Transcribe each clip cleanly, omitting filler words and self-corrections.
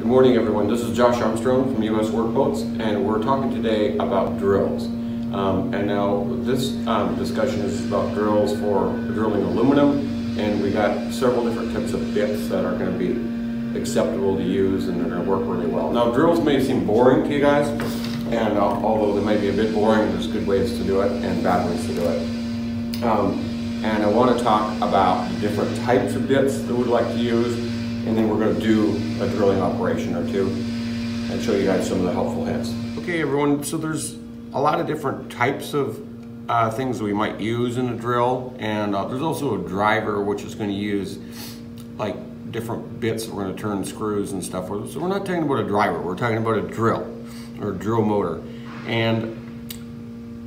Good morning, everyone. This is Josh Armstrong from US Workboats, and we're talking today about drills. And now this discussion is about drills for drilling aluminum, and we got several different types of bits that are going to be acceptable to use and they're going to work really well. Now, drills may seem boring to you guys, and although they may be a bit boring, there's good ways to do it and bad ways to do it. And I want to talk about the different types of bits that we'd like to use, and then we're going to do a drilling operation or two and show you guys some of the helpful hints. Okay, everyone, so there's a lot of different types of things that we might use in a drill, and there's also a driver which is going to use like different bits that we're going to turn screws and stuff with. So we're not talking about a driver, we're talking about a drill or a drill motor. And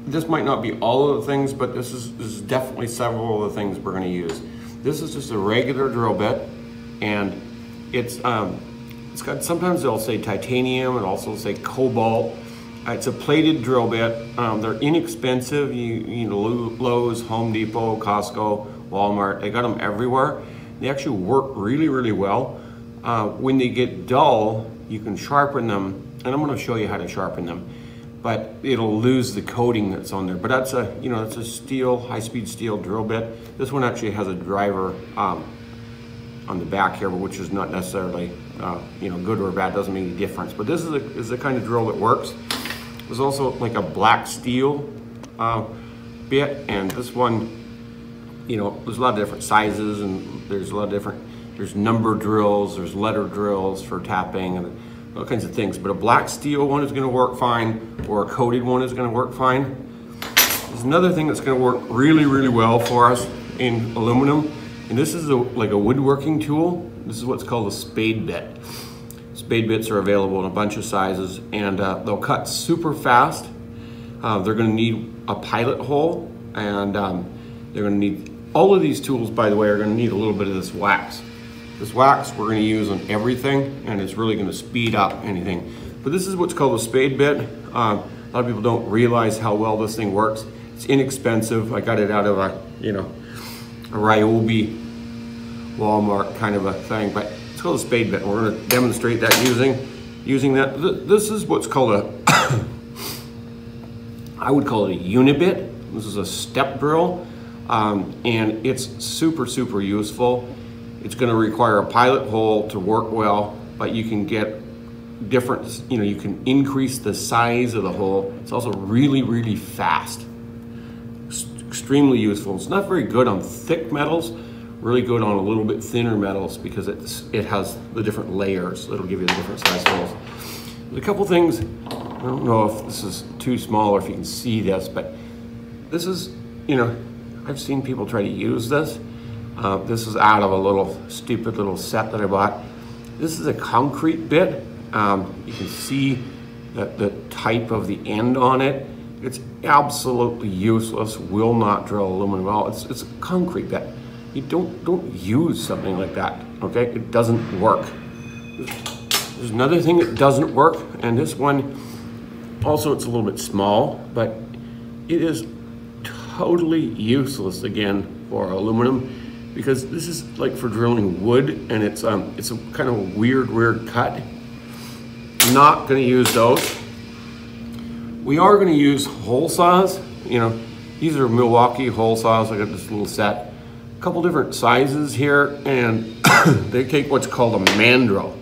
this might not be all of the things, but this is definitely several of the things we're going to use. This is just a regular drill bit, and it's got, sometimes they'll say titanium and also say cobalt. It's a plated drill bit. They're inexpensive. You know, Lowe's, Home Depot, Costco, Walmart, they got them everywhere. They actually work really, really well. When they get dull, you can sharpen them, and I'm going to show you how to sharpen them. But it'll lose the coating that's on there. But that's a, you know, it's a steel, high-speed steel drill bit. This one actually has a driver on the back here, which is not necessarily, you know, good or bad, doesn't make any difference. But this is the kind of drill that works. There's also like a black steel bit, and this one, you know, there's a lot of different sizes, and there's a lot of different, there's number drills, there's letter drills for tapping, and all kinds of things. But a black steel one is going to work fine, or a coated one is going to work fine. There's another thing that's going to work really, really well for us in aluminum, and this is like a woodworking tool. This is what's called a spade bit. Spade bits are available in a bunch of sizes, and they'll cut super fast. They're going to need a pilot hole, and they're going to need, all of these tools, by the way, are going to need a little bit of this wax. This wax we're going to use on everything, and it's really going to speed up anything. But this is what's called a spade bit. A lot of people don't realize how well this thing works. It's inexpensive. I got it out of a, you know, a Ryobi Walmart kind of a thing, but it's called a spade bit. We're going to demonstrate that using that. This is what's called a, I would call it a unibit. This is a step drill, and it's super, super useful. It's going to require a pilot hole to work well, but you can get different, you know, you can increase the size of the hole. It's also really, really fast. Extremely useful. It's not very good on thick metals, really good on a little bit thinner metals because it has the different layers. It'll give you the different size holes. There's a couple things, I don't know if this is too small or if you can see this, but this is, you know, I've seen people try to use this. This is out of a little stupid little set that I bought. This is a concrete bit. You can see the type of the end on it. It's absolutely useless, will not drill aluminum at all. It's a concrete bit. You don't use something like that, okay? It doesn't work. There's another thing that doesn't work, and this one, also it's a little bit small, but it is totally useless again for aluminum, because this is like for drilling wood, and it's a kind of weird cut. Not gonna use those. We are gonna use hole saws. You know, these are Milwaukee hole saws. I got this little set. A couple different sizes here, and they take what's called a mandrel.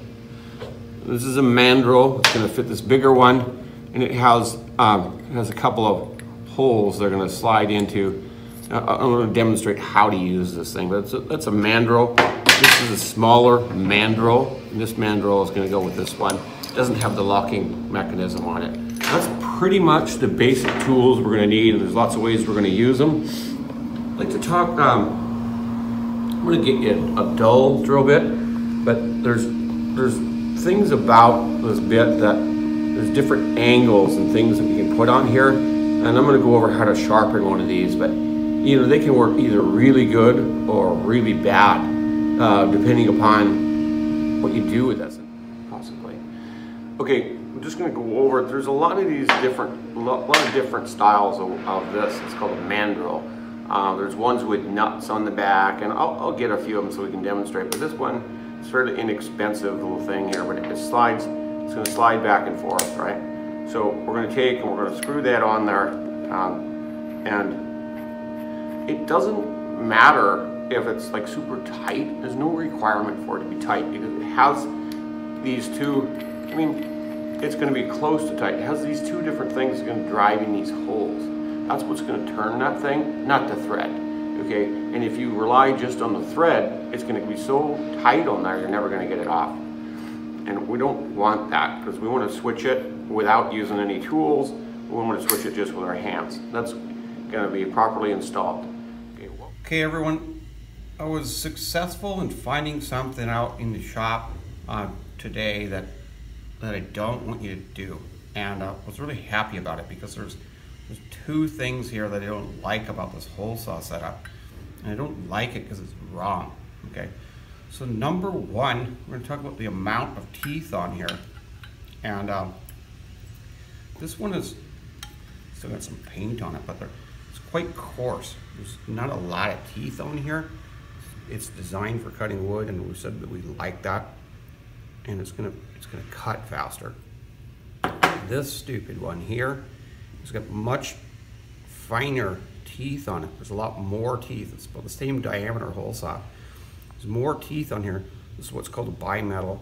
This is a mandrel. It's gonna fit this bigger one, and it has a couple of holes they're gonna slide into. I'm gonna demonstrate how to use this thing, but that's a mandrel. This is a smaller mandrel, and this mandrel is gonna go with this one. It doesn't have the locking mechanism on it. That's pretty much the basic tools we're gonna need, and there's lots of ways we're gonna use them. I'd like to talk, I'm gonna get you a dull drill bit, but there's things about this bit that there's different angles and things that we can put on here, and I'm gonna go over how to sharpen one of these, but you know, they can work either really good or really bad, depending upon what you do with this, possibly. Okay, I'm just going to go over it. There's a lot of these different, lot of different styles of this. It's called a mandrel. There's ones with nuts on the back, and I'll get a few of them so we can demonstrate. But this one, fairly inexpensive little thing here, but it slides, it's gonna slide back and forth, right? So we're gonna take and we're gonna screw that on there, and it doesn't matter if it's like super tight. There's no requirement for it to be tight because it has these two, I mean, it's gonna be close to tight. It has these two different things that's gonna drive in these holes. That's what's gonna turn that thing, not the thread, okay? And if you rely just on the thread, it's gonna be so tight on there, you're never gonna get it off. And we don't want that because we wanna switch it without using any tools. We wanna switch it just with our hands. That's gonna be properly installed. Okay, everyone, I was successful in finding something out in the shop today that I don't want you to do. And I was really happy about it because there's two things here that I don't like about this hole saw setup. And I don't like it because it's wrong, okay? So number one, we're gonna talk about the amount of teeth on here. And this one is still got some paint on it, but it's quite coarse. There's not a lot of teeth on here. It's designed for cutting wood, and we said that we like that. And it's gonna cut faster. This stupid one here, it's got much finer teeth on it. There's a lot more teeth. It's about the same diameter hole saw. There's more teeth on here. This is what's called a bimetal,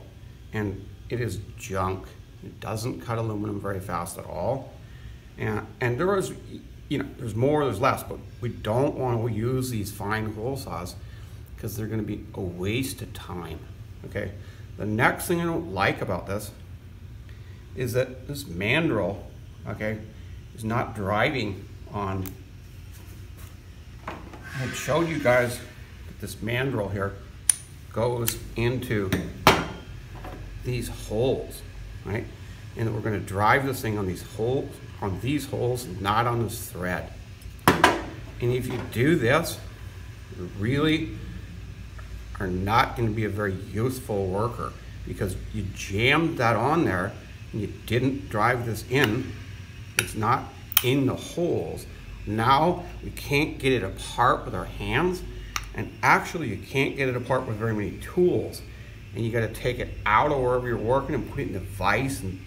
and it is junk. It doesn't cut aluminum very fast at all. And there is, you know, there's more, there's less, but we don't want to use these fine hole saws because they're going to be a waste of time, okay? The next thing I don't like about this is that this mandrel, okay, is not driving on. I had showed you guys that this mandrel here goes into these holes, right? And that we're going to drive this thing on these holes, not on this thread. And if you do this, you really are not going to be a very useful worker because you jammed that on there and you didn't drive this in. It's not in the holes. Now we can't get it apart with our hands, and actually you can't get it apart with very many tools. And you got to take it out of wherever you're working and put it in a vise and,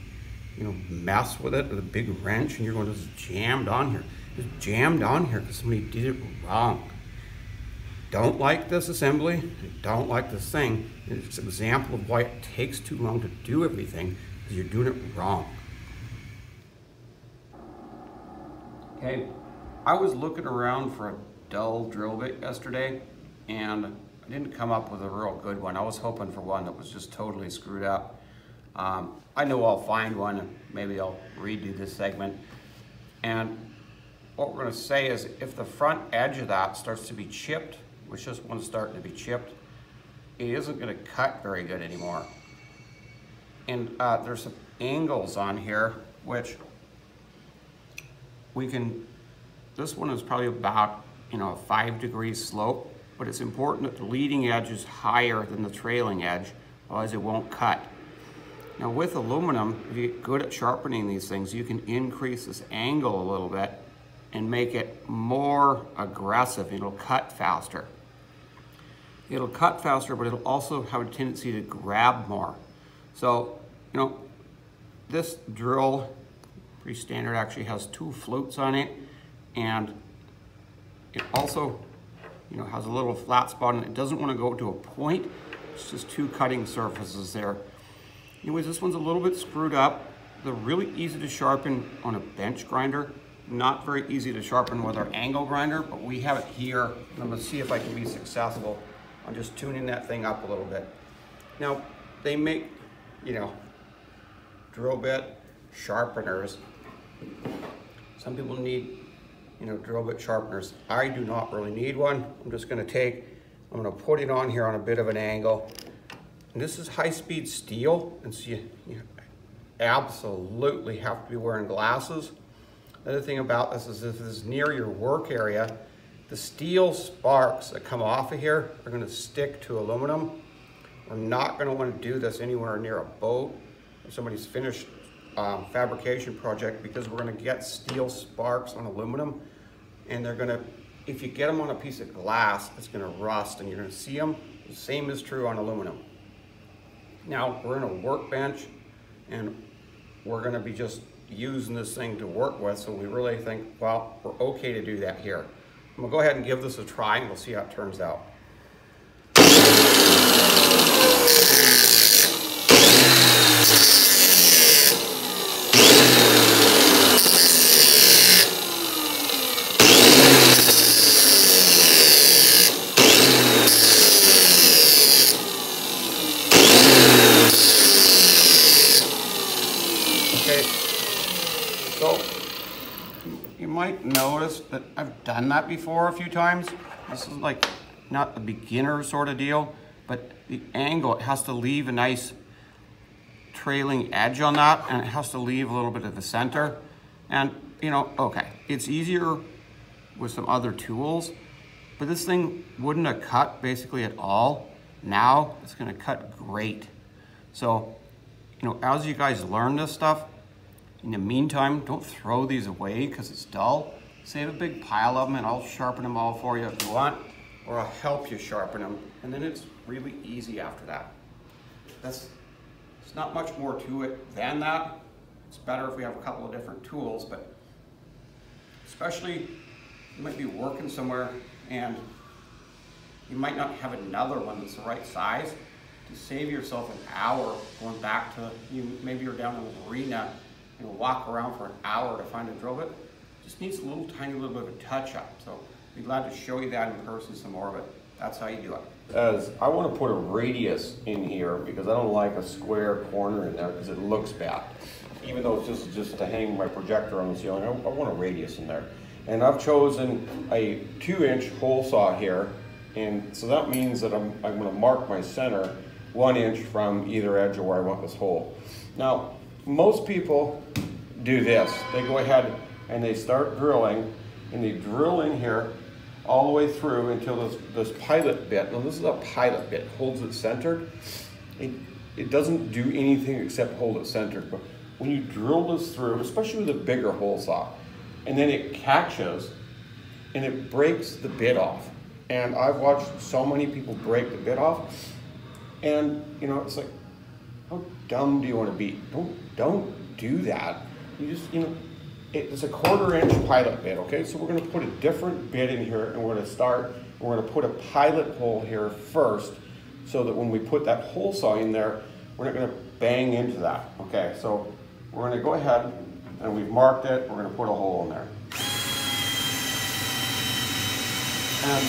you know, mess with it with a big wrench, and you're going to just jammed on here. It's jammed on here because somebody did it wrong. Don't like this assembly. I don't like this thing. It's an example of why it takes too long to do everything because you're doing it wrong. Okay, I was looking around for a dull drill bit yesterday, and I didn't come up with a real good one. I was hoping for one that was just totally screwed up. I know I'll find one, and maybe I'll redo this segment. And what we're going to say is if the front edge of that starts to be chipped, which this one's starting to be chipped, it isn't going to cut very good anymore. And there's some angles on here, which we can, this one is probably about, you know, a 5-degree slope, but it's important that the leading edge is higher than the trailing edge, otherwise it won't cut. Now with aluminum, if you get good at sharpening these things, you can increase this angle a little bit and make it more aggressive. It'll cut faster. It'll cut faster, but it'll also have a tendency to grab more. So, you know, this drill, pretty standard, actually has 2 flutes on it, and it also, you know, has a little flat spot, and it doesn't want to go to a point. It's just 2 cutting surfaces there. Anyways, this one's a little bit screwed up. They're really easy to sharpen on a bench grinder. Not very easy to sharpen with our angle grinder, but we have it here. And I'm gonna see if I can be successful on just tuning that thing up a little bit. Now, they make, you know, drill bit sharpeners. Some people need, you know, drill bit sharpeners. I do not really need one. I'm just gonna I'm gonna put it on here on a bit of an angle. And this is high-speed steel, and so you absolutely have to be wearing glasses. The other thing about this is if it's near your work area, the steel sparks that come off of here are going to stick to aluminum. We're not going to want to do this anywhere near a boat or somebody's finished fabrication project because we're going to get steel sparks on aluminum, and they're going to, if you get them on a piece of glass, it's going to rust and you're going to see them. The same is true on aluminum. Now we're in a workbench and we're gonna be just using this thing to work with, so we really think, well, we're okay to do that here. I'm gonna go ahead and give this a try and we'll see how it turns out. Okay, so you might notice that I've done that before a few times. This is like not a beginner sort of deal, but the angle, it has to leave a nice trailing edge on that, and it has to leave a little bit of the center. And you know, okay, it's easier with some other tools, but this thing wouldn't have cut basically at all. Now it's gonna cut great. So, you know, as you guys learn this stuff, in the meantime, don't throw these away because it's dull. Save a big pile of them and I'll sharpen them all for you if you want, or I'll help you sharpen them. And then it's really easy after that. It's not much more to it than that. It's better if we have a couple of different tools, but especially you might be working somewhere and you might not have another one that's the right size. To save yourself an hour going back to, maybe you're down in the arena and walk around for an hour to find a drill bit, just needs a little tiny little bit of a touch up. So I'd be glad to show you that in person some more of it. That's how you do it. As I want to put a radius in here because I don't like a square corner in there because it looks bad. Even though it's just to hang my projector on the ceiling, I want a radius in there. And I've chosen a 2-inch hole saw here, and so that means that I'm going to mark my center 1 inch from either edge of where I want this hole. Now, most people do this. They go ahead and they start drilling, and they drill in here all the way through until this pilot bit. Now, this is a pilot bit, holds it centered. It doesn't do anything except hold it centered. But when you drill this through, especially with a bigger hole saw, and then it catches and it breaks the bit off. And I've watched so many people break the bit off. And you know, it's like, how dumb do you want to be? Don't do that. You just, you know, it's a 1/4 inch pilot bit, okay? So we're gonna put a different bit in here and we're gonna put a pilot hole here first so that when we put that hole saw in there, we're not gonna bang into that, okay? So we're gonna go ahead and we've marked it, we're gonna put a hole in there. And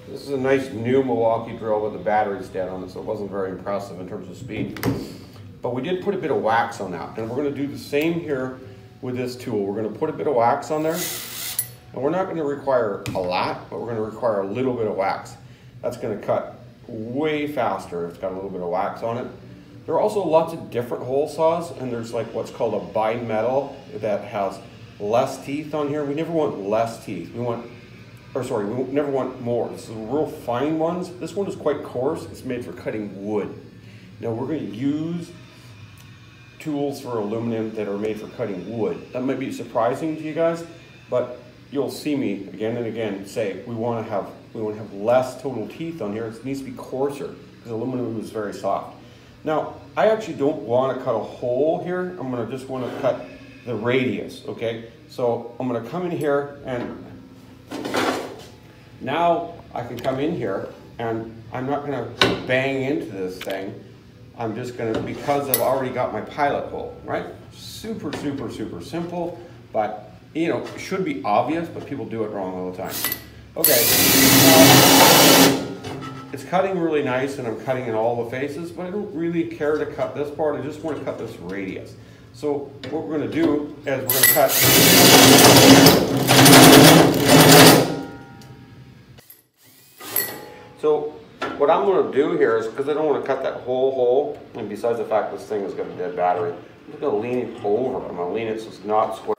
this is a nice new Milwaukee drill with the batteries dead on it, so it wasn't very impressive in terms of speed. But we did put a bit of wax on that, and we're going to do the same here with this tool. We're going to put a bit of wax on there, and we're not going to require a lot, but we're going to require a little bit of wax. That's going to cut way faster if it's got a little bit of wax on it. There are also lots of different hole saws, and there's like what's called a bimetal that has less teeth on here. We never want less teeth. We never want more. This is real fine ones. This one is quite coarse. It's made for cutting wood. Now we're going to use tools for aluminum that are made for cutting wood. That might be surprising to you guys, but you'll see me again and again say we want to have less total teeth on here. It needs to be coarser because aluminum is very soft. Now I actually don't want to cut a hole here. I'm going to just want to cut the radius. Okay, so I'm going to come in here and now I can come in here and I'm not going to bang into this thing. I'm just going to, because I've already got my pilot hole, right? Super, super, super simple, but you know, it should be obvious, but people do it wrong all the time. Okay, it's cutting really nice and I'm cutting in all the faces, but I don't really care to cut this part. I just want to cut this radius. So what we're going to do is we're going to cut. So what I'm going to do here is, because I don't want to cut that whole hole, and besides the fact this thing has got a dead battery, I'm just going to lean it over. I'm going to lean it so it's not square.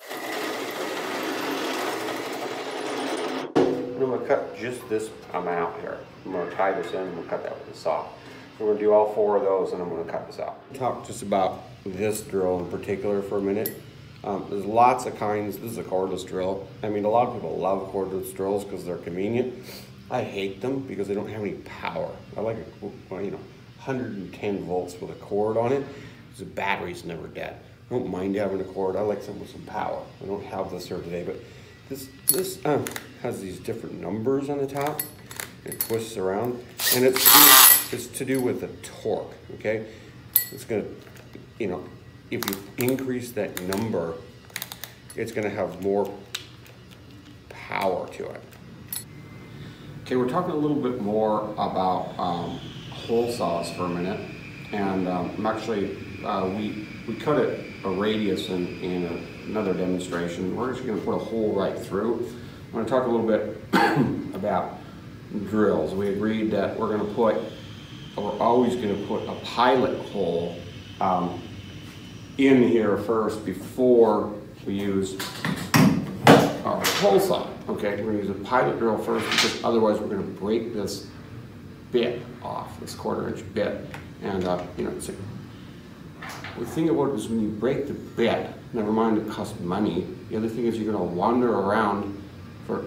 And I'm going to cut just this amount here. I'm going to tie this in and we'll cut that with a saw. We're going to do all 4 of those and I'm going to cut this out. Talk just about this drill in particular for a minute. There's lots of kinds. This is a cordless drill. I mean, a lot of people love cordless drills because they're convenient. I hate them because they don't have any power. I like, 110 volts with a cord on it, because the battery's never dead. I don't mind having a cord. I like something with some power. I don't have this here today, but this has these different numbers on the top. It twists around, and it's to do with the torque, okay? It's gonna, if you increase that number, it's gonna have more power to it. Okay, we're talking a little bit more about hole saws for a minute, and I'm actually, we cut a radius in another demonstration. We're actually gonna put a hole right through. I'm gonna talk a little bit about drills. We agreed that we're always gonna put a pilot hole in here first before we use our hole saw. Okay, we're gonna use a pilot drill first because otherwise we're gonna break this bit off, this 1/4-inch bit. And it's the thing about it is when you break the bit, never mind it costs money, the other thing is you're gonna wander around for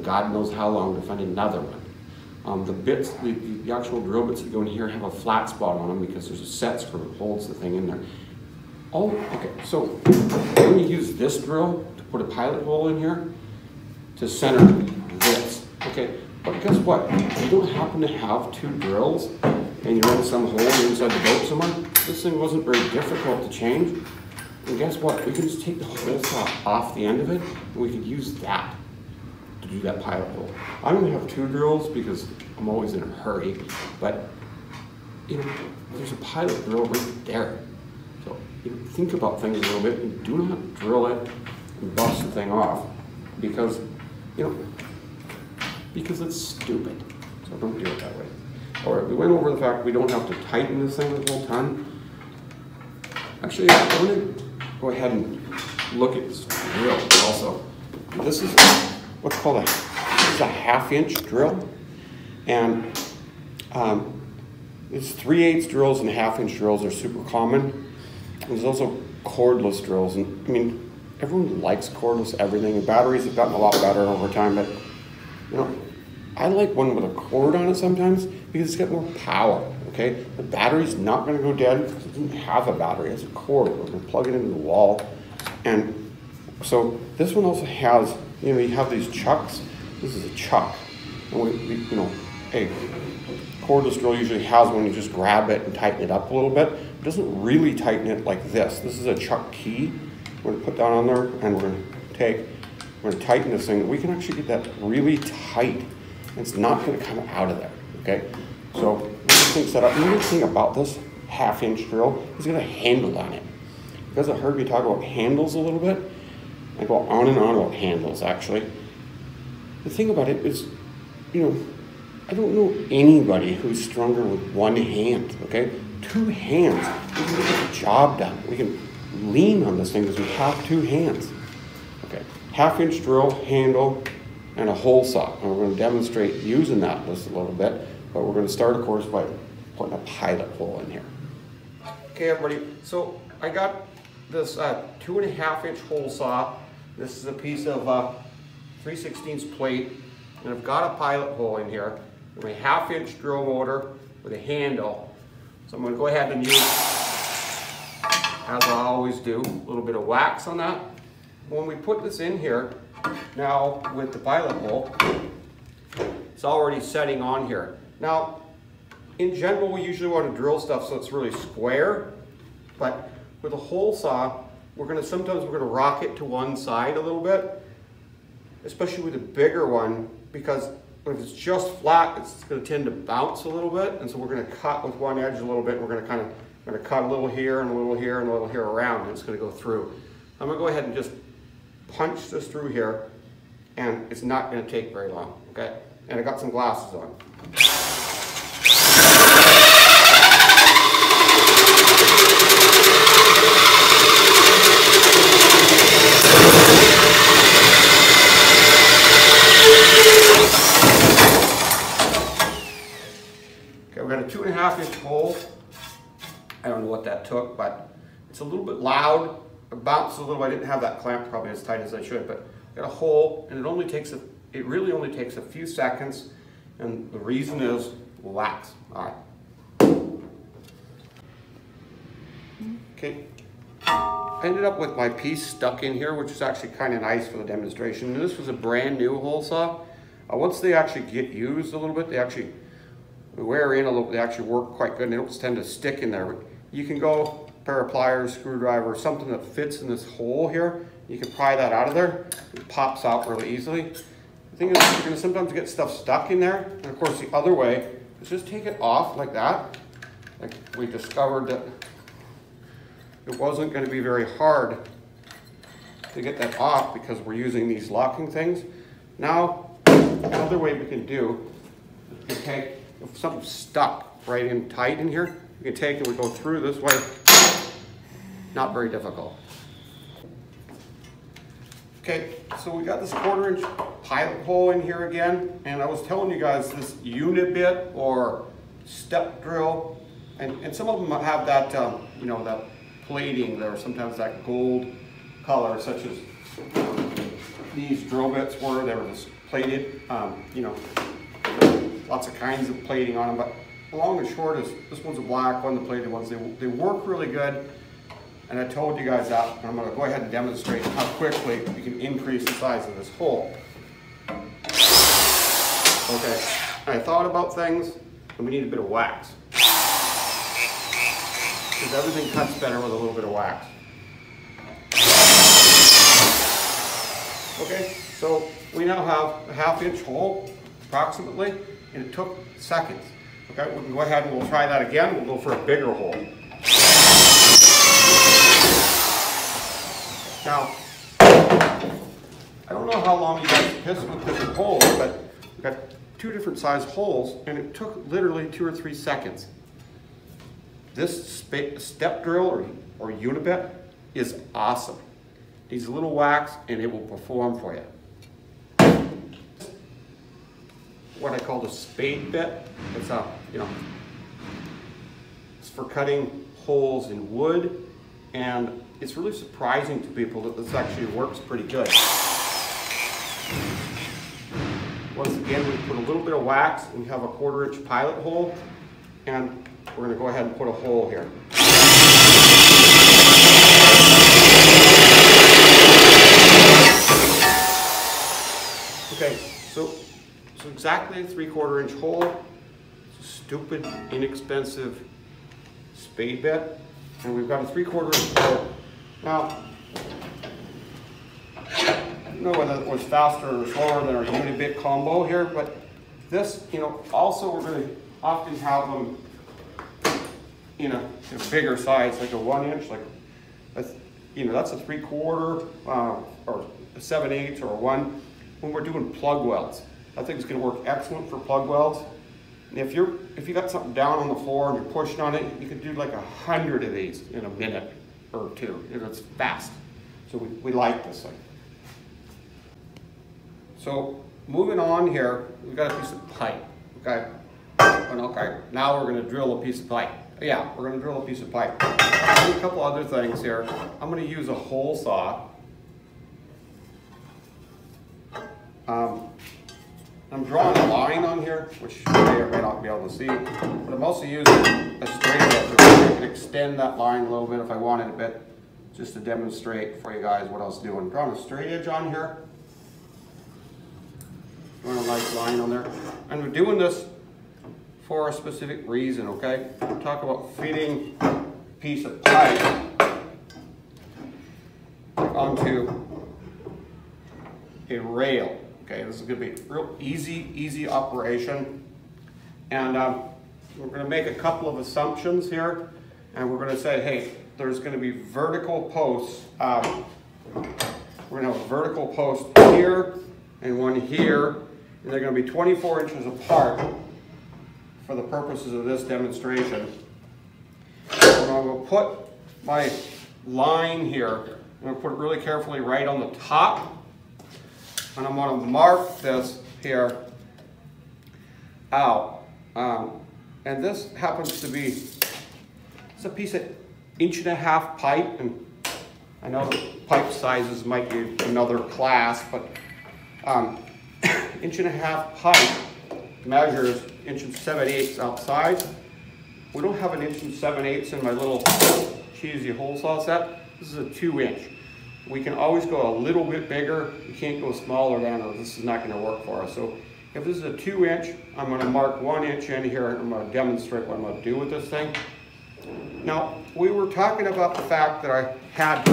God knows how long to find another one. The bits, the actual drill bits that go in here have a flat spot on them because there's a set screw that holds the thing in there. Oh, okay, so when you use this drill to put a pilot hole in here to center this, okay, but guess what? You don't happen to have 2 drills and you're in some hole inside the boat somewhere. This thing wasn't very difficult to change. And guess what? We can just take the hole saw off the end of it and we could use that to do that pilot hole. I'm gonna have 2 drills because I'm always in a hurry, but there's a pilot drill right there. So think about things a little bit and do not drill it and bust the thing off because, because it's stupid. So don't do it that way. All right, we went over the fact we don't have to tighten this thing the whole time. Actually, I'm gonna go ahead and look at this drill also. This is what's called a 1/2-inch drill. And it's 3/8 drills and 1/2-inch drills are super common. There's also cordless drills, and I mean, everyone likes cordless everything. The batteries have gotten a lot better over time, but I like one with a cord on it sometimes because it's got more power, okay? The battery's not gonna go dead because it doesn't have a battery, it has a cord. We're gonna plug it into the wall. And so this one also has, you have these chucks. This is a chuck. And a cordless drill usually has one, you just grab it and tighten it up a little bit. It doesn't really tighten it like this. This is a chuck key. We're gonna put that on there and we're gonna tighten this thing. We can actually get that really tight. It's not gonna come out of there, okay? So when this thing's set up, the only thing about this 1/2-inch drill is got a handle on it. You guys have heard me talk about handles a little bit. I go on and on about handles, actually. The thing about it is, I don't know anybody who's stronger with one hand, okay? 2 hands, we can get the job done. We can lean on this thing because we have 2 hands. Okay, 1/2-inch drill, handle, and a hole saw. And we're going to demonstrate using that just a little bit, but we're going to start, of course, by putting a pilot hole in here. Okay, everybody, so I got this 2.5-inch hole saw. This is a piece of 3/16 plate, and I've got a pilot hole in here with a 1/2-inch drill motor with a handle. So I'm going to go ahead and use, as I always do, a little bit of wax on that. When we put this in here, now with the pilot hole, it's already setting on here. Now, in general, we usually want to drill stuff so it's really square, but with a hole saw, sometimes we're going to rock it to one side a little bit, especially with a bigger one, because if it's just flat, it's going to tend to bounce a little bit, and so we're going to cut with one edge a little bit. We're going to cut a little here and a little here and a little here around, and it's going to go through. I'm going to go ahead and just punch this through here, and it's not going to take very long, okay? And I got some glasses on. Okay, we've got a 2.5-inch hole. I don't know what that took, but it's a little bit loud. It bounced a little. I didn't have that clamp probably as tight as I should, but I got a hole, and it only takes it really only takes a few seconds, and the reason is wax. All right. Okay, I ended up with my piece stuck in here, which is actually kind of nice for the demonstration. And this was a brand new hole saw. Once they actually get used a little bit, they actually wear in a little bit, they actually work quite good, and they don't tend to stick in there. You can go a pair of pliers, screwdriver, something that fits in this hole here. You can pry that out of there. It pops out really easily. The thing is, you're going to sometimes get stuff stuck in there. And of course, the other way is just take it off like that. Like we discovered that it wasn't going to be very hard to get that off because we're using these locking things. Now, another way we can do is we take, if something's stuck right in tight in here, you can take it, we go through this way. Not very difficult. Okay, so we got this 1/4 inch pilot hole in here again, and I was telling you guys this unit bit or step drill, and some of them have that, you know, that plating there, sometimes that gold color, such as these drill bits were. They were just plated, you know, lots of kinds of plating on them, but long and short is this one's a black one, the plated ones, they work really good. And I told you guys that, and I'm going to go ahead and demonstrate how quickly we can increase the size of this hole. Okay, I thought about things, and we need a bit of wax. Because everything cuts better with a little bit of wax. Okay, so we now have a 1/2 inch hole, approximately, and it took seconds. Okay, we can go ahead and we'll try that again. We'll go for a bigger hole. Now, I don't know how long you guys piss with different holes, but we've got 2 different size holes, and it took literally 2 or 3 seconds. This step drill or unibit is awesome. Needs a little wax, and it will perform for you. What I call the spade bit. It's you know, it's for cutting holes in wood, and it's really surprising to people that this actually works pretty good. Once again, we put a little bit of wax, and we have a 1/4 inch pilot hole, and we're going to go ahead and put a hole here. Okay, so exactly a 3/4 inch hole. It's a stupid, inexpensive spade bit, and we've got a 3/4 inch hole. Now, I don't know whether it was faster or slower than our unibit combo here, but this, you know, also we're going to often have them in a bigger size, like a 1 inch, like that's, you know, that's a 3/4 or a 7/8 or a 1. When we're doing plug welds, I think it's going to work excellent for plug welds. And if you got something down on the floor and you're pushing on it, you could do like 100 of these in a minute or 2. It's fast. So we like this thing. So moving on here, we've got a piece of pipe. Okay. And okay. Now we're going to drill a piece of pipe. Yeah, we're going to drill a piece of pipe. A couple other things here. I'm going to use a hole saw. I'm drawing a line on here, which you may or may not be able to see, but I'm also using a straight edge. I can extend that line a little bit if I wanted a bit, just to demonstrate for you guys what I was doing. I'm drawing a straight edge on here. Drawing a nice line on there. And we're doing this for a specific reason, okay? We'll talk about fitting a piece of pipe onto a rail. Okay, this is going to be a real easy operation, and we're going to make a couple of assumptions here, and we're going to say, hey, there's going to be vertical posts. We're going to have a vertical post here and one here, and they're going to be 24 inches apart for the purposes of this demonstration. And I'm going to put my line here. I'm going to put it really carefully right on the top. And I'm going to mark this here out. And this happens to be, it's a piece of 1.5 inch pipe, and I know the pipe sizes might be another class, but 1.5 pipe measures 1 7/8 outside. We don't have an 1 7/8 in my little cheesy hole saw set. This is a 2-inch. We can always go a little bit bigger. We can't go smaller than, or this is not going to work for us. So if this is a 2-inch, I'm going to mark 1 inch in here, and I'm going to demonstrate what I'm going to do with this thing. Now, we were talking about the fact that I had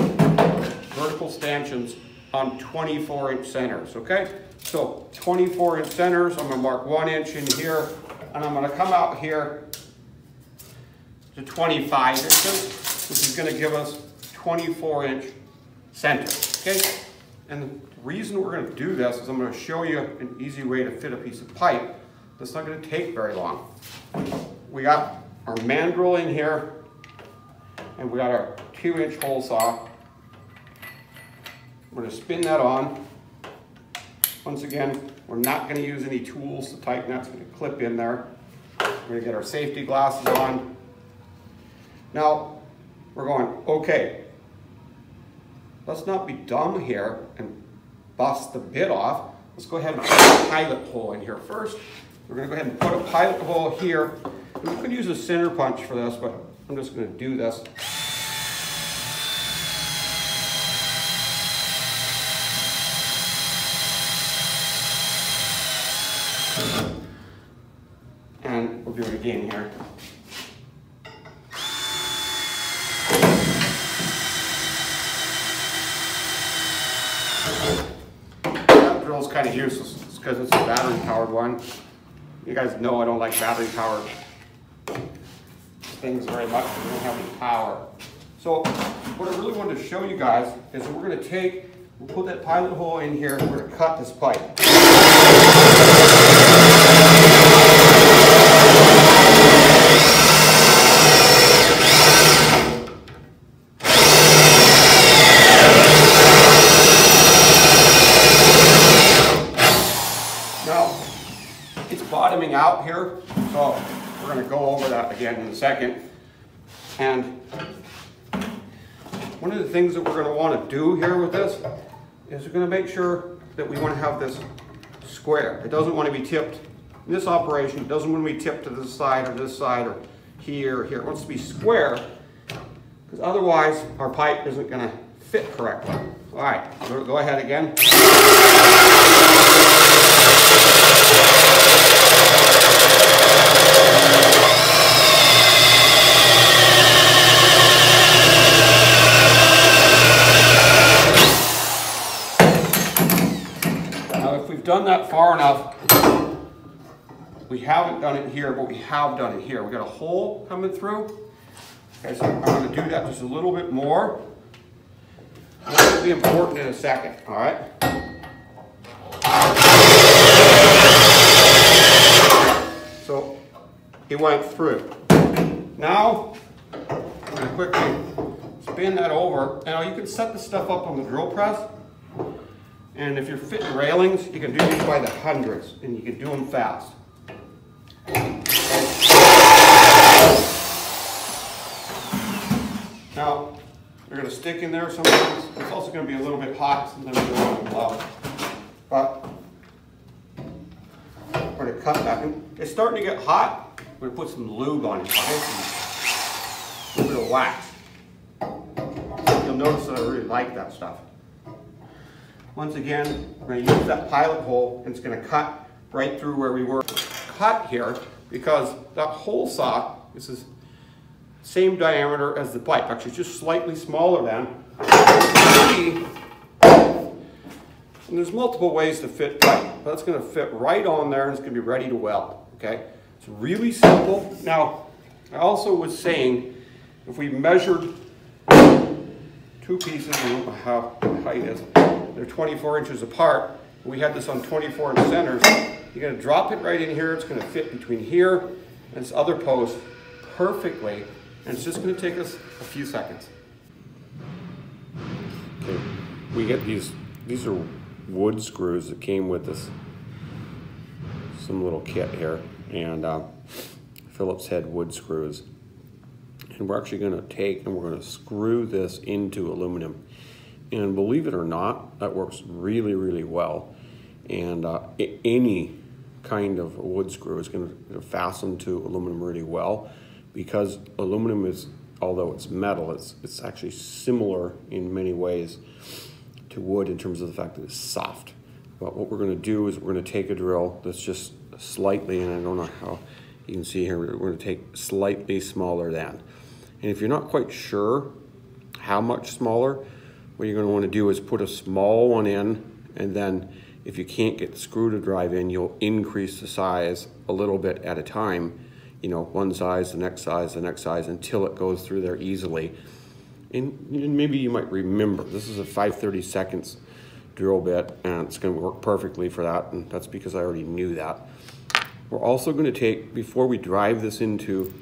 vertical stanchions on 24-inch centers, okay? So 24-inch centers, I'm going to mark 1 inch in here, and I'm going to come out here to 25 inches, which is going to give us 24-inch center, okay? And the reason we're going to do this is I'm going to show you an easy way to fit a piece of pipe that's not going to take very long. We got our mandrel in here, and we got our 2-inch hole saw. We're going to spin that on. Once again, we're not going to use any tools to tighten that. It's going to clip in there. We're going to get our safety glasses on. Now, we're going, okay, let's not be dumb here and bust the bit off. Let's go ahead and put a pilot hole in here first. We're going to go ahead and put a pilot hole here. We could use a center punch for this, but I'm just going to do this. And we'll do it again here. That drill's kind of useless because it's a battery powered one. You guys know I don't like battery powered things very much. They don't have any power. So what I really wanted to show you guys is that we're going to we'll put that pilot hole in here and we're going to cut this pipe. Now, it's bottoming out here, so we're going to go over that again in a second. And one of the things that we're going to want to do here with this is we're going to make sure that we want to have this square. It doesn't want to be tipped. In this operation, it doesn't want to be tipped to this side or here or here. It wants to be square because otherwise our pipe isn't going to fit correctly. All right, go ahead again. Done that far enough. We haven't done it here, but we have done it here. We got a hole coming through. Okay, so I'm going to do that just a little bit more. This will be important in a second, all right? So it went through. Now, I'm going to quickly spin that over. Now you can set the stuff up on the drill press. And if you're fitting railings, you can do these by the hundreds, and you can do them fast. Now, they're going to stick in there sometimes. It's also going to be a little bit hot, sometimes they're going to blow. But we're going to cut that. And it's starting to get hot. We're going to put some lube on it, okay? A little bit of wax. You'll notice that I really like that stuff. Once again, we're going to use that pilot hole, and it's going to cut right through where we were cut here because that hole saw is the same diameter as the pipe. Actually, it's just slightly smaller than. And there's multiple ways to fit pipe, but that's going to fit right on there, and it's going to be ready to weld. Okay, it's really simple. Now, I also was saying if we measured two pieces, I don't know how the height is. They're 24 inches apart. We had this on 24-inch centers. You're going to drop it right in here. It's going to fit between here and this other post perfectly. And it's just going to take us a few seconds. Okay, we get these are wood screws that came with this, some little kit here. And Phillips head wood screws. And we're actually going to take and we're going to screw this into aluminum. And believe it or not, that works really, really well. And any kind of wood screw is going to fasten to aluminum really well, because aluminum is, although it's metal, it's actually similar in many ways to wood in terms of the fact that it's soft. But what we're going to do is we're going to take a drill that's just slightly, and I don't know how you can see here, we're going to take slightly smaller than. And if you're not quite sure how much smaller, what you're going to want to do is put a small one in, and then if you can't get the screw to drive in, you'll increase the size a little bit at a time, you know, one size, the next size, the next size, until it goes through there easily. And maybe you might remember, this is a 5/32 drill bit, and it's going to work perfectly for that, and that's because I already knew that. We're also going to take, before we drive this into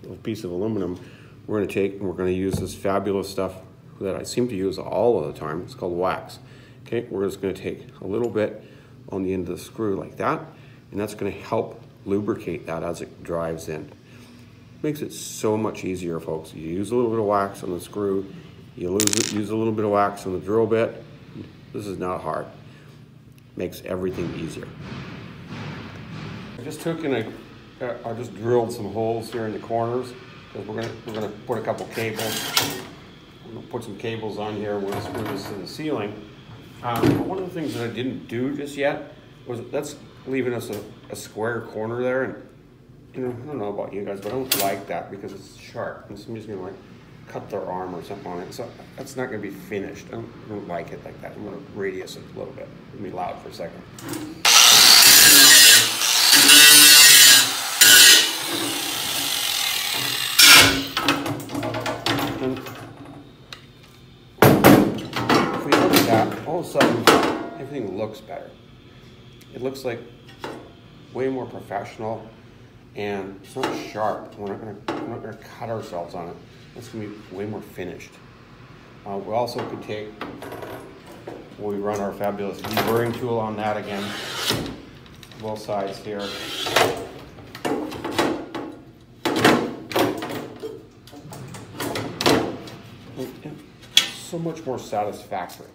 a piece of aluminum, we're going to take and we're going to use this fabulous stuff that I seem to use all of the time. It's called wax. Okay, we're just going to take a little bit on the end of the screw like that, and that's going to help lubricate that as it drives in. Makes it so much easier, folks. You use a little bit of wax on the screw, you use a little bit of wax on the drill bit. This is not hard. Makes everything easier. I just took and I just drilled some holes here in the corners, because we're gonna put a couple cables. We're gonna put some cables on here. We're gonna screw this to the ceiling. But one of the things that I didn't do just yet was that's leaving us a square corner there, and you know, I don't know about you guys, but I don't like that because it's sharp, and somebody's gonna like cut their arm or something on it. So that's not gonna be finished. I don't like it like that. I'm gonna radius it a little bit. Let me loud for a second. And if we look at that, all of a sudden everything looks better. It looks like way more professional, and it's not sharp. We're not gonna cut ourselves on it. It's gonna be way more finished. We also could take, we run our fabulous deburring tool on that again, both sides here. So much more satisfactory.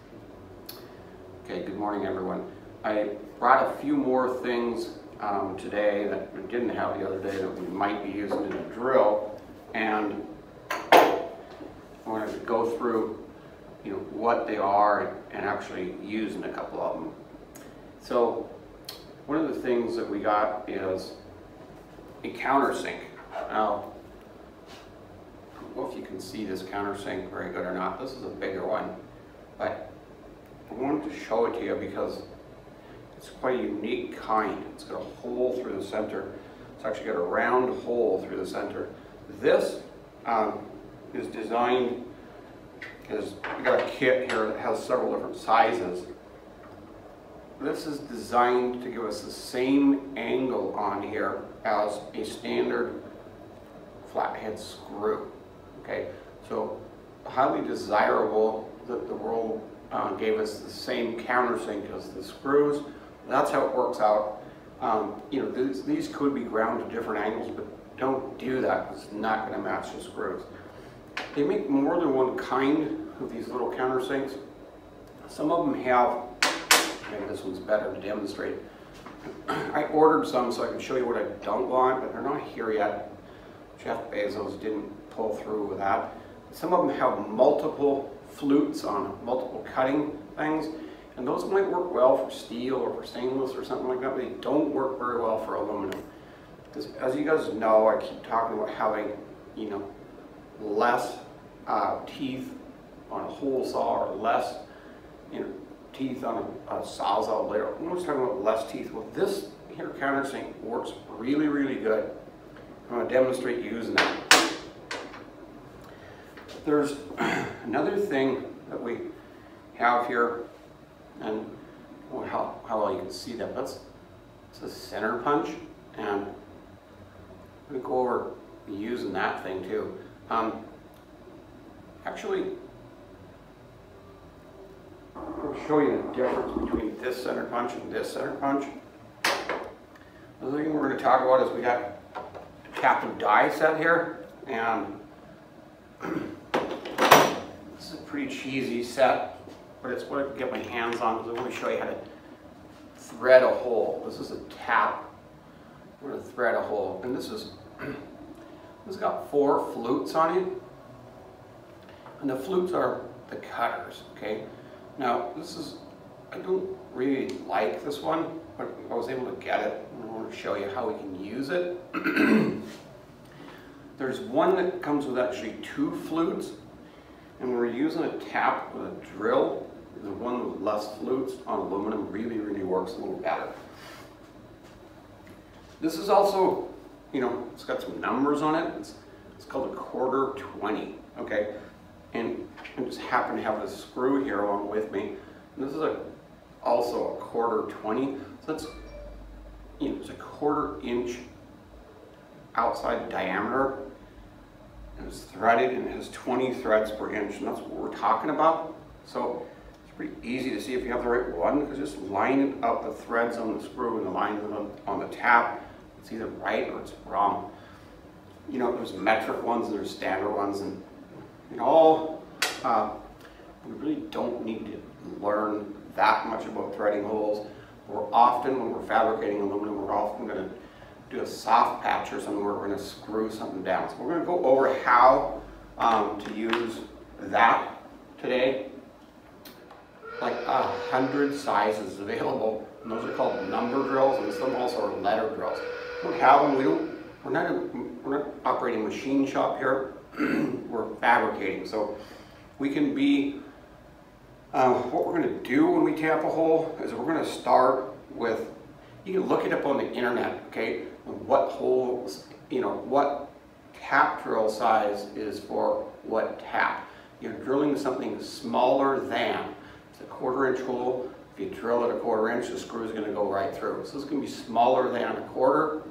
Okay, good morning everyone. I brought a few more things today that we didn't have the other day that we might be using in a drill, and I wanted to go through, you know, what they are and actually using a couple of them. So one of the things that we got is a countersink. Now, I don't know if you can see this countersink very good or not. This is a bigger one, but I wanted to show it to you because it's quite a unique kind. It's got a hole through the center. It's actually got a round hole through the center. This is designed, because we got a kit here that has several different sizes. This is designed to give us the same angle on here as a standard flathead screw. Okay, so highly desirable that the world gave us the same countersink as the screws. That's how it works out. You know, these could be ground to different angles, but don't do that. It's not going to match the screws. They make more than one kind of these little countersinks. Some of them have, maybe this one's better to demonstrate. I ordered some so I can show you what I don't want, but they're not here yet. Jeff Bezos didn't pull through with that. Some of them have multiple flutes on them, multiple cutting things, and those might work well for steel or for stainless or something like that, but they don't work very well for aluminum. Because as you guys know, I keep talking about having, you know, less teeth on a hole saw, or less, you know, teeth on a sawzall blade. I'm always talking about less teeth. Well, this here countersink works really, really good. I'm going to demonstrate using it. There's another thing that we have here, and how well you can see that. It's a center punch, and I'm going to go over using that thing too. Actually, I'll show you the difference between this center punch and this center punch. The other thing we're going to talk about is we got a captive die set here, and this is a pretty cheesy set, but it's what I can get my hands on, because I want to show you how to thread a hole. This is a tap. We're going to thread a hole, and this has got 4 flutes on it, and the flutes are the cutters. Okay. Now this is, I don't really like this one, but I was able to get it. I want to show you how we can use it. There's one that comes with actually 2 flutes, and we're using a tap with a drill. The one with less flutes on aluminum really works a little better. This is also, you know, it's got some numbers on it. It's called a 1/4 20, okay? And I just happen to have this screw here along with me. And this is also a 1/4 20. So that's, you know, it's a 1/4 inch outside diameter. And it's threaded and it has 20 threads per inch, and that's what we're talking about. So it's pretty easy to see if you have the right one, because just lining up the threads on the screw and the lines on the tap, it's either right or it's wrong. You know, there's metric ones and there's standard ones, and you know, we really don't need to learn that much about threading holes. When we're fabricating aluminum, we're often going to do a soft patch or something where we're going to screw something down. So we're going to go over how to use that today. Like 100 sizes available, and those are called number drills, and some also are letter drills. We don't have them. We're not operating a machine shop here. We're fabricating, so we can be. What we're going to do when we tap a hole is we're going to start with. You can look it up on the internet, okay? What holes, you know, what tap drill size is for what tap. You're drilling something smaller than. It's a 1/4 inch hole. If you drill it a 1/4 inch, the screw is going to go right through. So it's going to be smaller than a 1/4.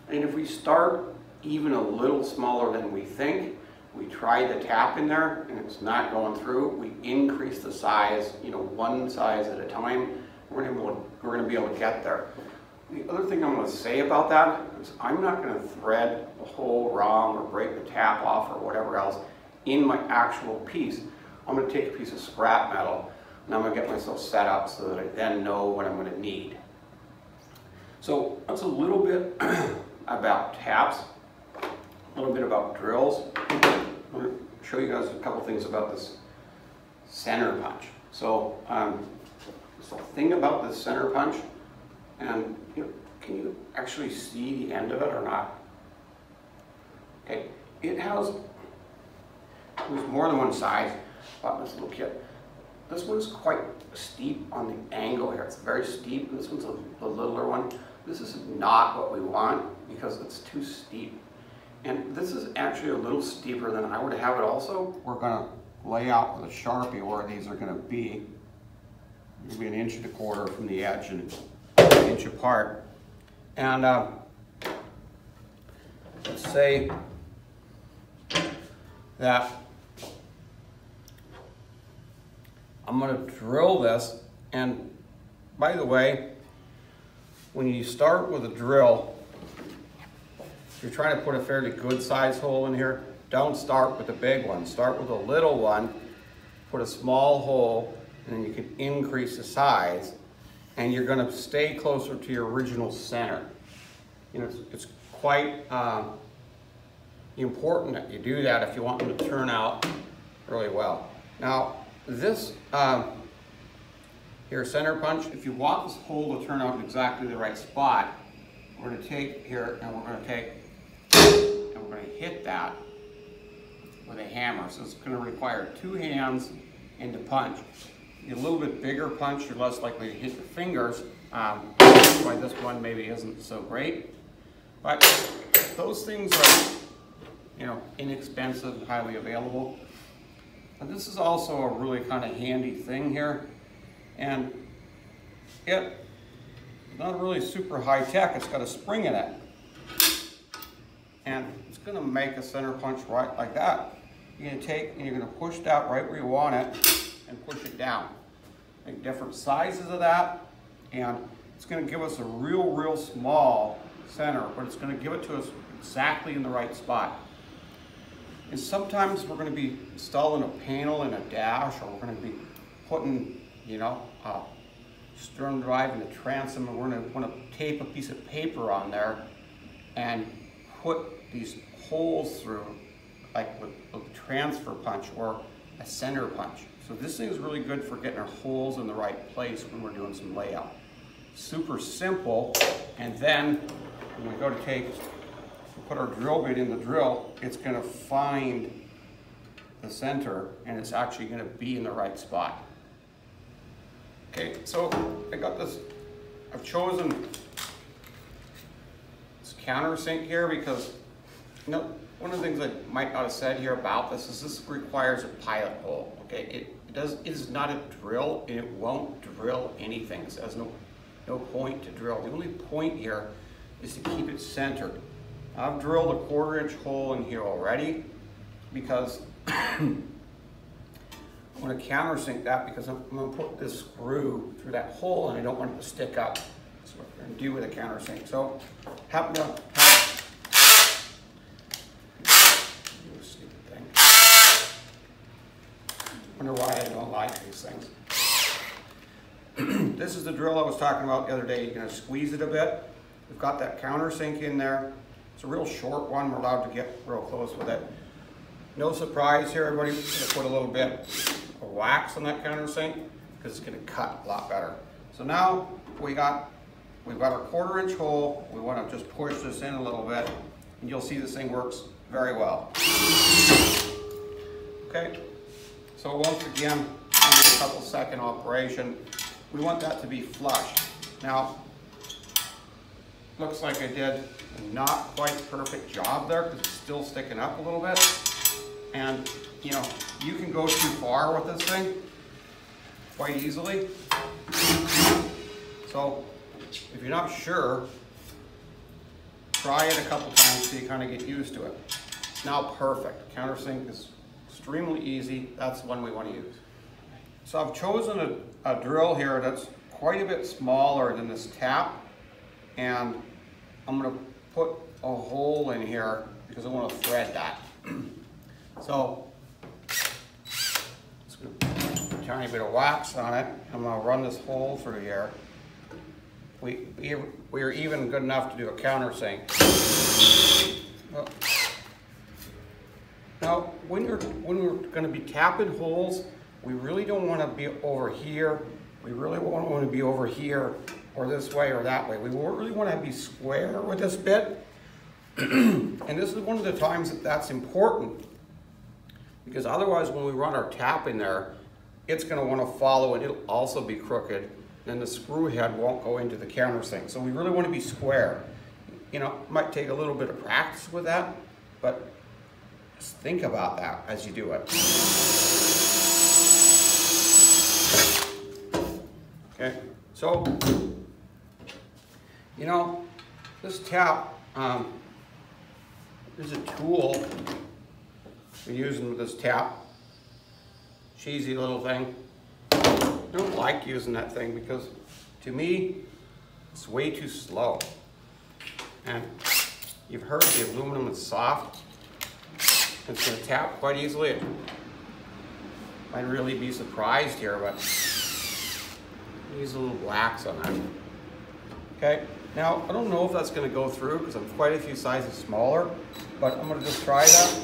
And if we start even a little smaller than we think, we try the tap in there and it's not going through, we increase the size, you know, 1 size at a time. We're going to be able to get there. The other thing I'm going to say about that is I'm not going to thread the hole wrong or break the tap off or whatever else in my actual piece. I'm going to take a piece of scrap metal and I'm going to get myself set up so that I then know what I'm going to need. So that's a little bit about taps, a little bit about drills. I'm going to show you guys a couple things about this center punch. So the thing about this center punch, and you know, can you actually see the end of it or not? Okay, there's more than one size on this little kit. This one's quite steep on the angle here. It's very steep. This one's a littler one. This is not what we want because it's too steep. And this is actually a little steeper than I would have it also. We're gonna lay out with a Sharpie where these are gonna be. Maybe 1 1/4 inches from the edge and 1 inch apart. And let's say that I'm going to drill this. And by the way, when you start with a drill, if you're trying to put a fairly good size hole in here, don't start with the big one. Start with a little one, put a small hole, and then you can increase the size, and you're going to stay closer to your original center. You know, it's quite important that you do that if you want them to turn out really well. Now, this here, center punch, if you want this hole to turn out in exactly the right spot, we're going to take here and we're going to hit that with a hammer. So it's going to require 2 hands and to punch. A little bit bigger punch, you're less likely to hit your fingers. That's why this one maybe isn't so great. But those things are, you know, inexpensive, highly available. And this is also a really kind of handy thing here. And it's not really super high tech. It's got a spring in it. And it's going to make a center punch right like that. You're going to take and you're going to push that right where you want it and push it down. Make different sizes of that, and it's going to give us a real small center, but it's going to give it to us exactly in the right spot. And sometimes we're going to be installing a panel in a dash, or we're going to be putting, you know, stern drive and the transom, and we're going to want to tape a piece of paper on there and put these holes through, like with a transfer punch or a center punch. So this thing is really good for getting our holes in the right place when we're doing some layout. Super simple, and then when we go to put our drill bit in the drill, it's going to find the center and it's actually going to be in the right spot. Okay, so I got this, I've chosen this countersink here because, you know, one of the things I might not have said here about this is this requires a pilot hole. Okay, it is not a drill, and it won't drill anything. So there's no point to drill. The only point here is to keep it centered. I've drilled a 1/4 inch hole in here already because I'm going to countersink that because I'm going to put this screw through that hole and I don't want it to stick up. That's what we're going to do with a countersink. So happen to have do a stupid thing. Wonder why I don't like these things. This is the drill I was talking about the other day. You're going to squeeze it a bit. We've got that countersink in there. It's a real short one. We're allowed to get real close with it. No surprise here, everybody. We're going to put a little bit of wax on that countersink because it's going to cut a lot better. So now we've got our 1/4 inch hole. We want to just push this in a little bit, and you'll see this thing works very well. Okay. So once again, only a couple second operation. We want that to be flush. Now, looks like I did a not quite perfect job there because it's still sticking up a little bit. And, you know, you can go too far with this thing quite easily. So, if you're not sure, try it a couple times so you kind of get used to it. It's now perfect. Countersink is extremely easy. That's the one we want to use. So I've chosen a drill here that's quite a bit smaller than this tap, and I'm going to put a hole in here because I want to thread that. So let's put a tiny bit of wax on it. I'm going to run this hole through here. We are even good enough to do a countersink. Now, when we're going to be tapping holes, we really don't want to be over here. We really won't want to be over here or this way or that way. We really want to be square with this bit. And this is one of the times that's important, because otherwise when we run our tap in there, it's going to want to follow and it'll also be crooked. Then the screw head won't go into the countersink. So we really want to be square. You know, it might take a little bit of practice with that, but just think about that as you do it. Okay, so, you know, this tap, there's a tool we're using with this tap. Cheesy little thing. I don't like using that thing because, to me, it's way too slow. And you've heard the aluminum is soft. It's going to tap quite easily. I'd really be surprised here, but use a little wax on that. Okay, now I don't know if that's going to go through because I'm quite a few sizes smaller, but I'm going to just try that.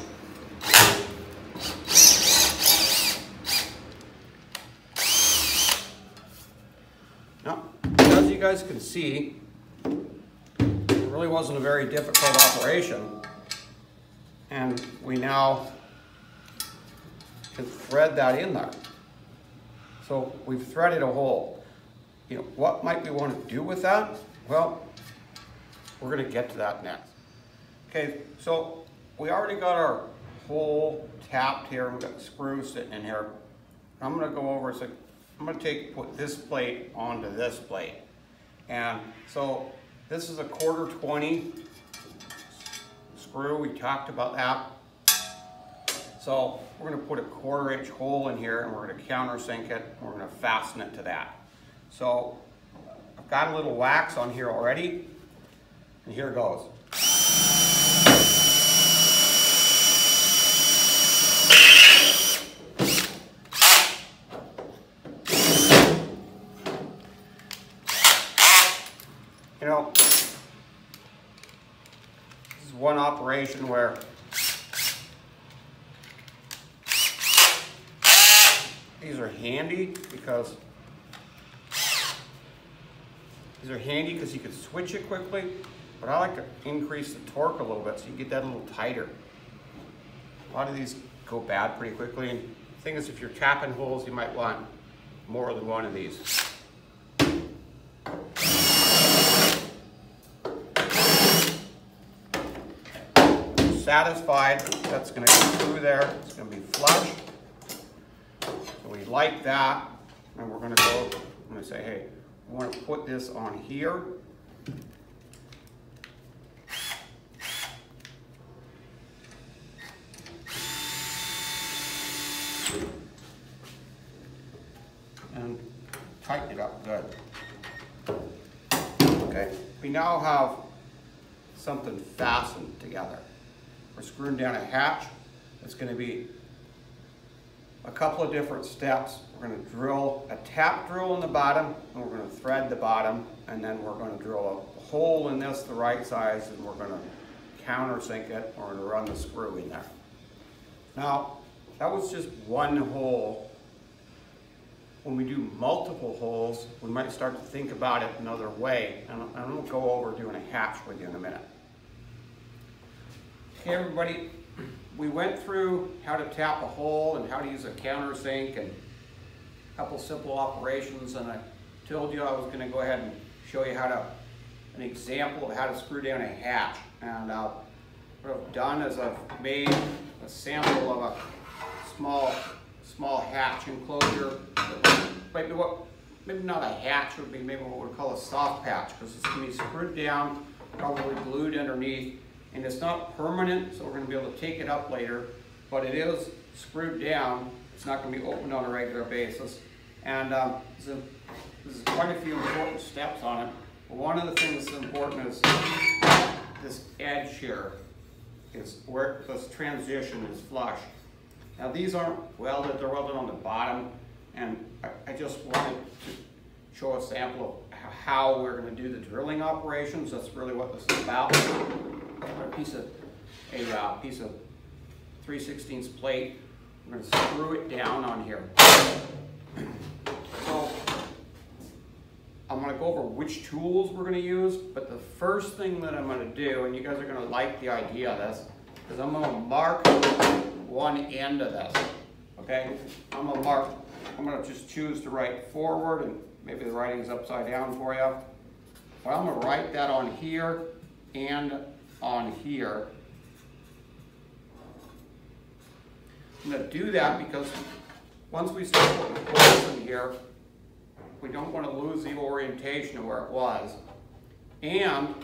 Now, as you guys can see, it really wasn't a very difficult operation, and we now can thread that in there. So we've threaded a hole. You know, what might we want to do with that? Well, we're going to get to that next. Okay, so we already got our hole tapped here. We've got the screw sitting in here. I'm going to go over, so I'm going to put this plate onto this plate. And so this is a 1/4-20 screw. We talked about that. So we're going to put a 1/4 inch hole in here, and we're going to countersink it, and we're going to fasten it to that. So I've got a little wax on here already, and here it goes. operation where these are handy because you can switch it quickly, but I like to increase the torque a little bit so you get that a little tighter. A lot of these go bad pretty quickly, and the thing is, if you're tapping holes, you might want more than one of these. Satisfied that's going to go through there. It's going to be flush. So we like that, and we're going to go. I'm going to say, hey, I want to put this on here. And tighten it up good. Okay, we now have something fastened together. We're screwing down a hatch. It's going to be a couple of different steps. We're going to drill a tap drill in the bottom, and we're going to thread the bottom, and then we're going to drill a hole in this the right size, and we're going to countersink it. We're going to run the screw in there. Now, that was just one hole. When we do multiple holes, we might start to think about it another way, and I'm going to go over doing a hatch with you in a minute. Okay, everybody, we went through how to tap a hole and how to use a countersink and a couple simple operations, and I told you I was going to go ahead and show you an example of how to screw down a hatch. And what I've done is I've made a sample of a small hatch enclosure. Maybe not a hatch, would be maybe what we'd call a soft patch, because it's going to be screwed down, probably glued underneath. And it's not permanent, so we're going to be able to take it up later, but it is screwed down. It's not going to be opened on a regular basis. And there's quite a few important steps on it. But one of the things that's important is this edge here is where this transition is flush. Now these aren't welded, they're welded on the bottom, and I just wanted to show a sample of how we're going to do the drilling operations. That's really what this is about. A piece of 3/16 plate. I'm going to screw it down on here. So I'm going to go over which tools we're going to use, but the first thing that I'm going to do, and you guys are going to like the idea of this, is I'm going to mark one end of this. Okay? I'm going to just choose to write forward, and maybe the writing's upside down for you. But I'm going to write that on here and on here. I'm going to do that because once we start putting holes in here, we don't want to lose the orientation of where it was. And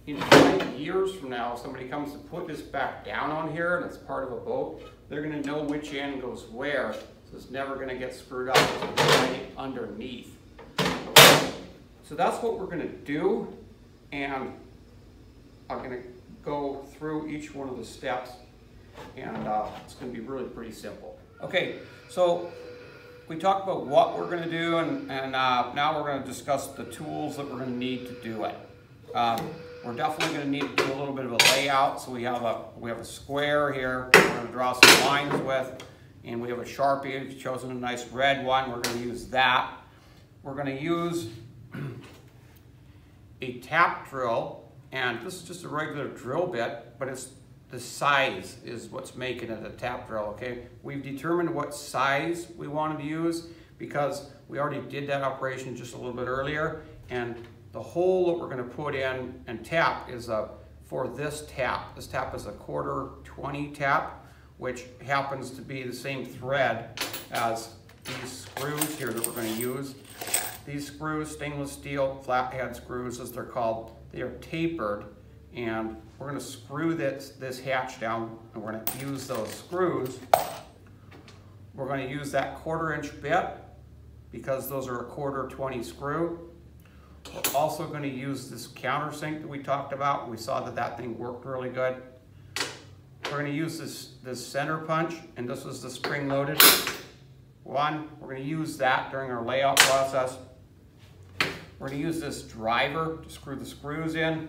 in 5 years from now, if somebody comes to put this back down on here and it's part of a boat, they're going to know which end goes where, so it's never going to get screwed up. It's right underneath. So that's what we're going to do, and I'm going to go through each one of the steps, and it's going to be really pretty simple. Okay, so we talked about what we're going to do, and now we're going to discuss the tools that we're going to need to do it. We're definitely going to need to do a little bit of a layout. So we have a square here we're going to draw some lines with, and we have a Sharpie. We've chosen a nice red one. We're going to use that. We're going to use a tap drill, and this is just a regular drill bit, but it's the size is what's making it a tap drill. Okay, we've determined what size we wanted to use because we already did that operation just a little bit earlier, and the hole that we're going to put in and tap is for this tap. This tap is a 1/4-20 tap, which happens to be the same thread as these screws here that we're going to use. These screws, stainless steel flathead screws as they're called, they are tapered, and we're going to screw this hatch down, and we're going to use those screws. We're going to use that 1/4-inch bit because those are a 1/4-20 screw. We're also going to use this countersink that we talked about. We saw that thing worked really good. We're going to use this center punch, and this is the spring-loaded one. We're going to use that during our layout process. We're going to use this driver to screw the screws in.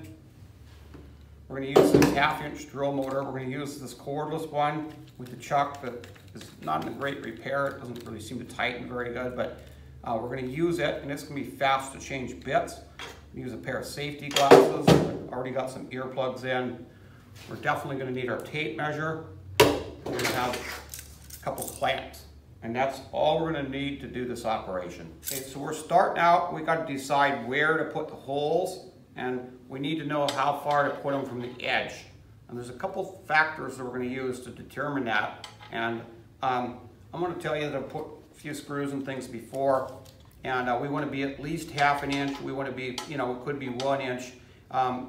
We're going to use this 1/2-inch drill motor. We're going to use this cordless one with the chuck that is not in great repair. It doesn't really seem to tighten very good, but we're going to use it, and it's going to be fast to change bits. Use a pair of safety glasses. I've already got some earplugs in. We're definitely going to need our tape measure. We're going to have a couple clamps, and that's all we're going to need to do this operation. Okay, so we're starting out. We got to decide where to put the holes, and we need to know how far to put them from the edge. And there's a couple factors that we're going to use to determine that. And I'm going to tell you that I've put a few screws and things before, and we want to be at least 1/2 inch. We want to be, you know, it could be 1 inch.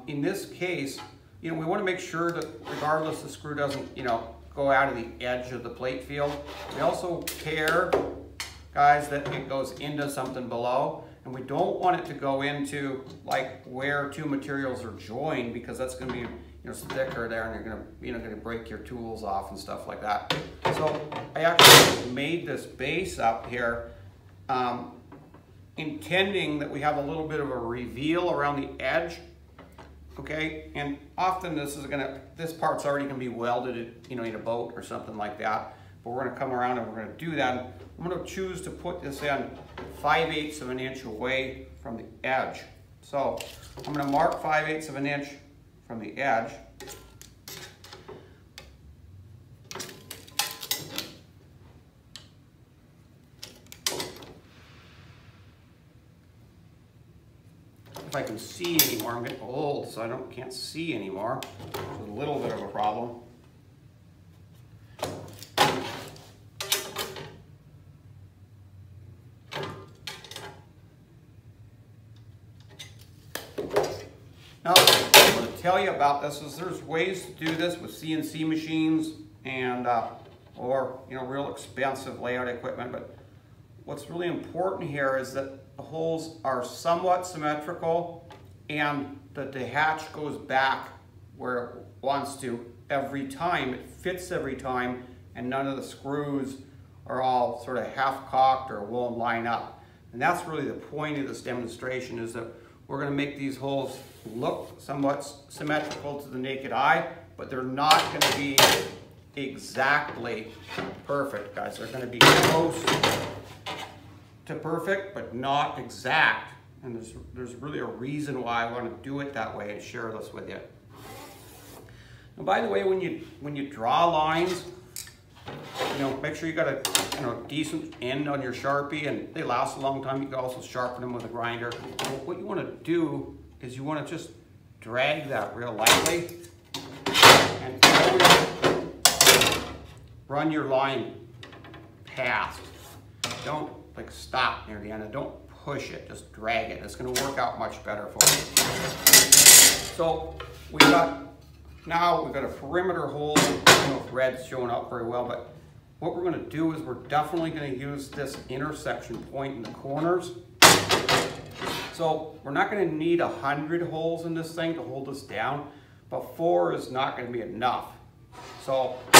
In this case, you know, we want to make sure that regardless the screw doesn't, you know, go out of the edge of the plate field. We also care, guys, that it goes into something below, and we don't want it to go into like where two materials are joined, because that's going to be, you know, thicker there, and you're going to, you know, going to break your tools off and stuff like that. So I actually made this base up here, intending that we have a little bit of a reveal around the edge. Okay, and often this part's already gonna be welded, you know, in a boat or something like that. But we're gonna come around and we're gonna do that. I'm gonna choose to put this in 5/8 of an inch away from the edge. So I'm gonna mark 5/8 of an inch from the edge. If I can see anymore, I'm getting old, so I can't see anymore. It's a little bit of a problem. Now, what I'm going to tell you about this is there's ways to do this with CNC machines and or, you know, real expensive layout equipment. But what's really important here is that the holes are somewhat symmetrical and that the hatch goes back where it wants to every time. It fits every time, and none of the screws are all sort of half-cocked or won't line up. And that's really the point of this demonstration, is that we're going to make these holes look somewhat symmetrical to the naked eye, but they're not going to be exactly perfect, guys. They're going to be close to perfect, but not exact. And there's really a reason why I want to do it that way and share this with you. And by the way, when you draw lines, you know, make sure you got a, you know, decent end on your Sharpie, and they last a long time. You can also sharpen them with a grinder. And what you want to do is you want to just drag that real lightly and run your line past. Don't like stop near the end, and don't push it, just drag it. It's going to work out much better for you. So now we've got a perimeter hole. I don't know if red's showing up very well, but what we're going to do is we're definitely going to use this intersection point in the corners. So we're not going to need 100 holes in this thing to hold this down, but 4 is not going to be enough. So I'm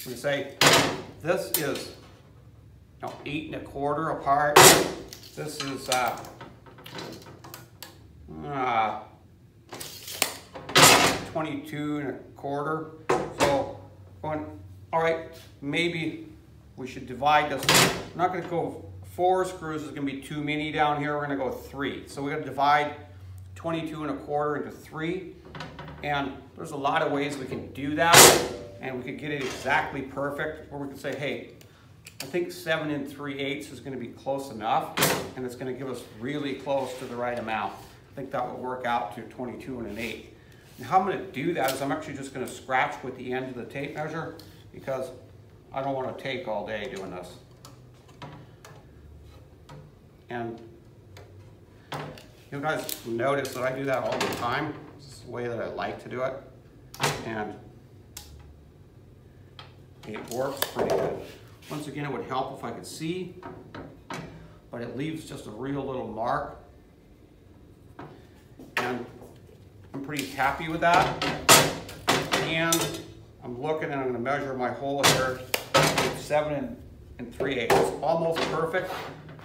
going to say this is 8 1/4 apart. This is 22 1/4. So going, all right, maybe we should divide this. We're not going to go 4 screws, is going to be too many down here. We're going to go 3. So we're going to divide 22 1/4 into 3. And there's a lot of ways we can do that, and we could get it exactly perfect, or we could say, hey, I think 7 3/8 is going to be close enough, and it's going to give us really close to the right amount. I think that will work out to 22 1/8. And how I'm going to do that is I'm actually just going to scratch with the end of the tape measure, because I don't want to take all day doing this. And you guys notice that I do that all the time. It's the way that I like to do it, and it works pretty good. Once again, it would help if I could see, but it leaves just a real little mark. And I'm pretty happy with that. And I'm looking, and I'm going to measure my hole here at 7 3/8. It's almost perfect,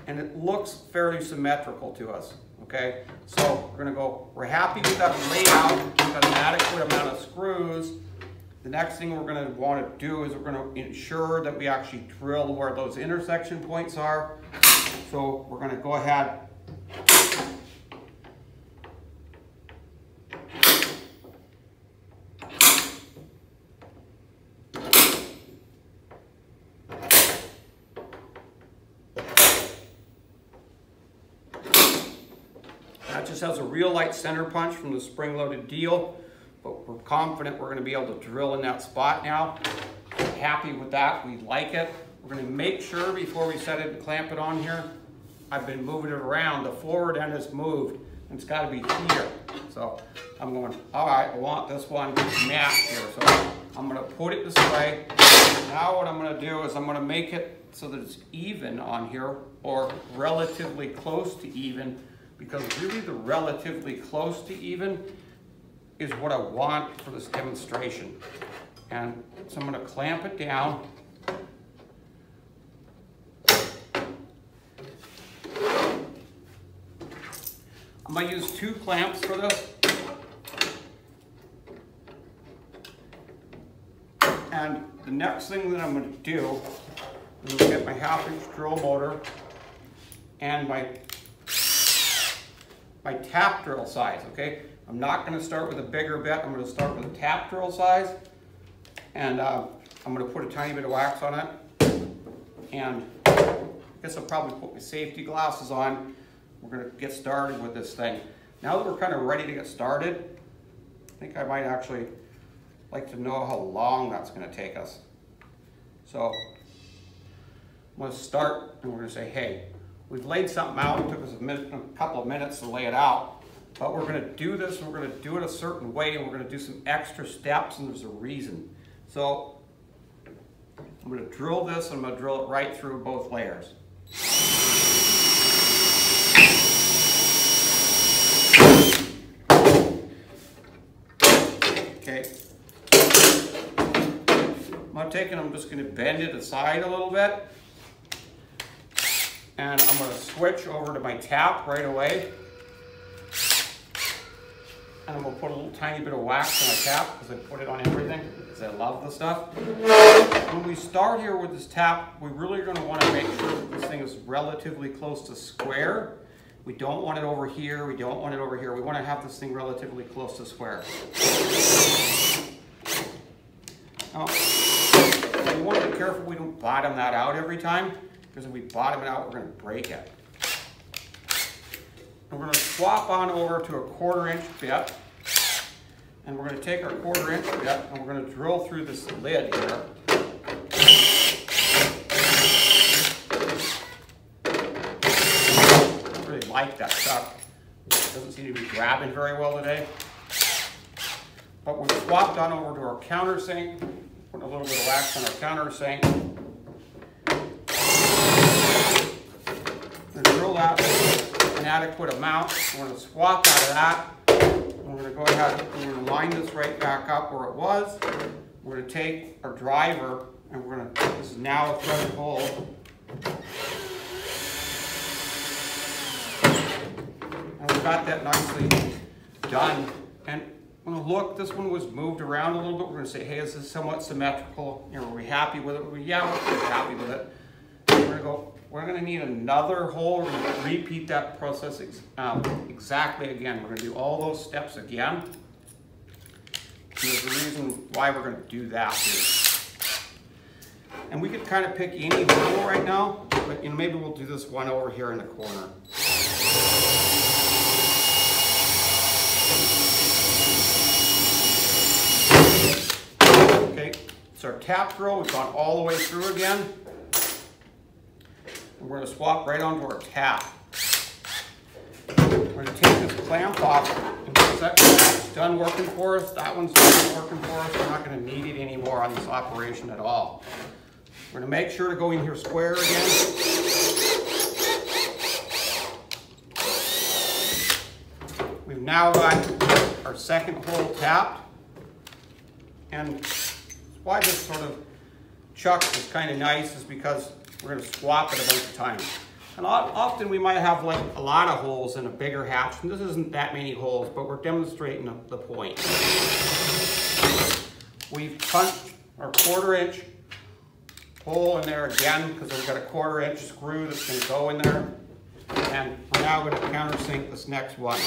and it looks fairly symmetrical to us. okay? So we're happy with that layout, we've got an adequate amount of screws. The next thing we're gonna wanna do is we're gonna ensure that we actually drill where those intersection points are. So we're gonna go ahead that just has a real light center punch from the spring-loaded deal, but we're confident we're going to be able to drill in that spot now. Happy with that, we like it. We're going to make sure before we set it and clamp it on here, I've been moving it around, the forward end is moved, and it's got to be here. So I'm going, all right, I want this one matched here, so I'm going to put it this way. Now what I'm going to do is I'm going to make it so that it's even on here, or relatively close to even, because really the relatively close to even is what I want for this demonstration. And so I'm going to clamp it down. I'm going to use 2 clamps for this. And the next thing that I'm going to do is get my 1/2-inch drill motor and my tap drill size, okay? I'm not going to start with a bigger bit. I'm going to start with a tap drill size. And I'm going to put a tiny bit of wax on it. And I guess I'll probably put my safety glasses on. We're going to get started with this thing. Now that we're kind of ready to get started, I think I might actually like to know how long that's going to take us. So I'm going to start and we're going to say, hey, we've laid something out. It took us a couple of minutes to lay it out, but we're going to do this, and we're going to do it a certain way, and we're going to do some extra steps, and there's a reason. So I'm going to drill this, and I'm going to drill it right through both layers. Okay. I'm just going to bend it aside a little bit. And I'm going to switch over to my tap right away. And I'm going to put a little tiny bit of wax on my tap because I put it on everything because I love the stuff. When we start here with this tap, we really are going to want to make sure that this thing is relatively close to square. We don't want it over here. We don't want it over here. We want to have this thing relatively close to square. Now, we want to be careful we don't bottom that out every time, because if we bottom it out, we're going to break it. And we're going to swap on over to a 1/4-inch bit, and we're going to take our 1/4-inch bit and we're going to drill through this lid here. I really like that stuff. It doesn't seem to be grabbing very well today. But we've swapped on over to our countersink, put a little bit of wax on our countersink. We're going to drill that an adequate amount. We're going to swap out of that. We're going to go ahead and we're going to line this right back up where it was. We're going to take our driver and we're going to, this is now a threaded hole. And we've got that nicely done. And when we look, this one was moved around a little bit. We're going to say, hey, is this somewhat symmetrical? You know, are we happy with it? Yeah, we're pretty happy with it. We're going to go, we're going to need another hole. We're going to repeat that process exactly again. We're going to do all those steps again. And there's a reason why we're going to do that here. And we could kind of pick any hole right now, but you know, maybe we'll do this one over here in the corner. Okay, it's our tap drill. We've gone all the way through again. And we're going to swap right onto our tap. We're going to take this clamp off. And that's done working for us. That one's done working for us. We're not going to need it anymore on this operation at all. We're going to make sure to go in here square again. We've now got our second hole tapped. And why this sort of chuck is kind of nice is because we're going to swap it a bunch of times. And often we might have like a lot of holes in a bigger hatch, and this isn't that many holes, but we're demonstrating the point. We've punched our 1/4 inch hole in there again because we've got a 1/4 inch screw that's going to go in there. And we're now going to countersink this next one.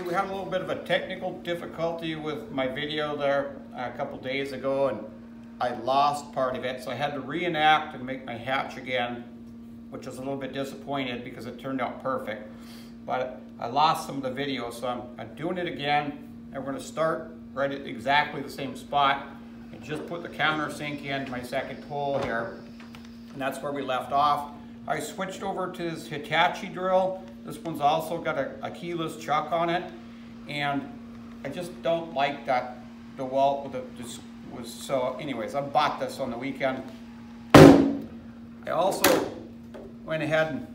We had a little bit of a technical difficulty with my video there a couple days ago, and I lost part of it, so I had to reenact and make my hatch again, which was a little bit disappointed because it turned out perfect. But I lost some of the video, so I'm doing it again, and we're going to start right at exactly the same spot and just put the countersink in my second hole here, and that's where we left off. I switched over to this Hitachi drill. This one's also got a keyless chuck on it, and I just don't like that DeWalt with so anyways, I bought this on the weekend. I also went ahead and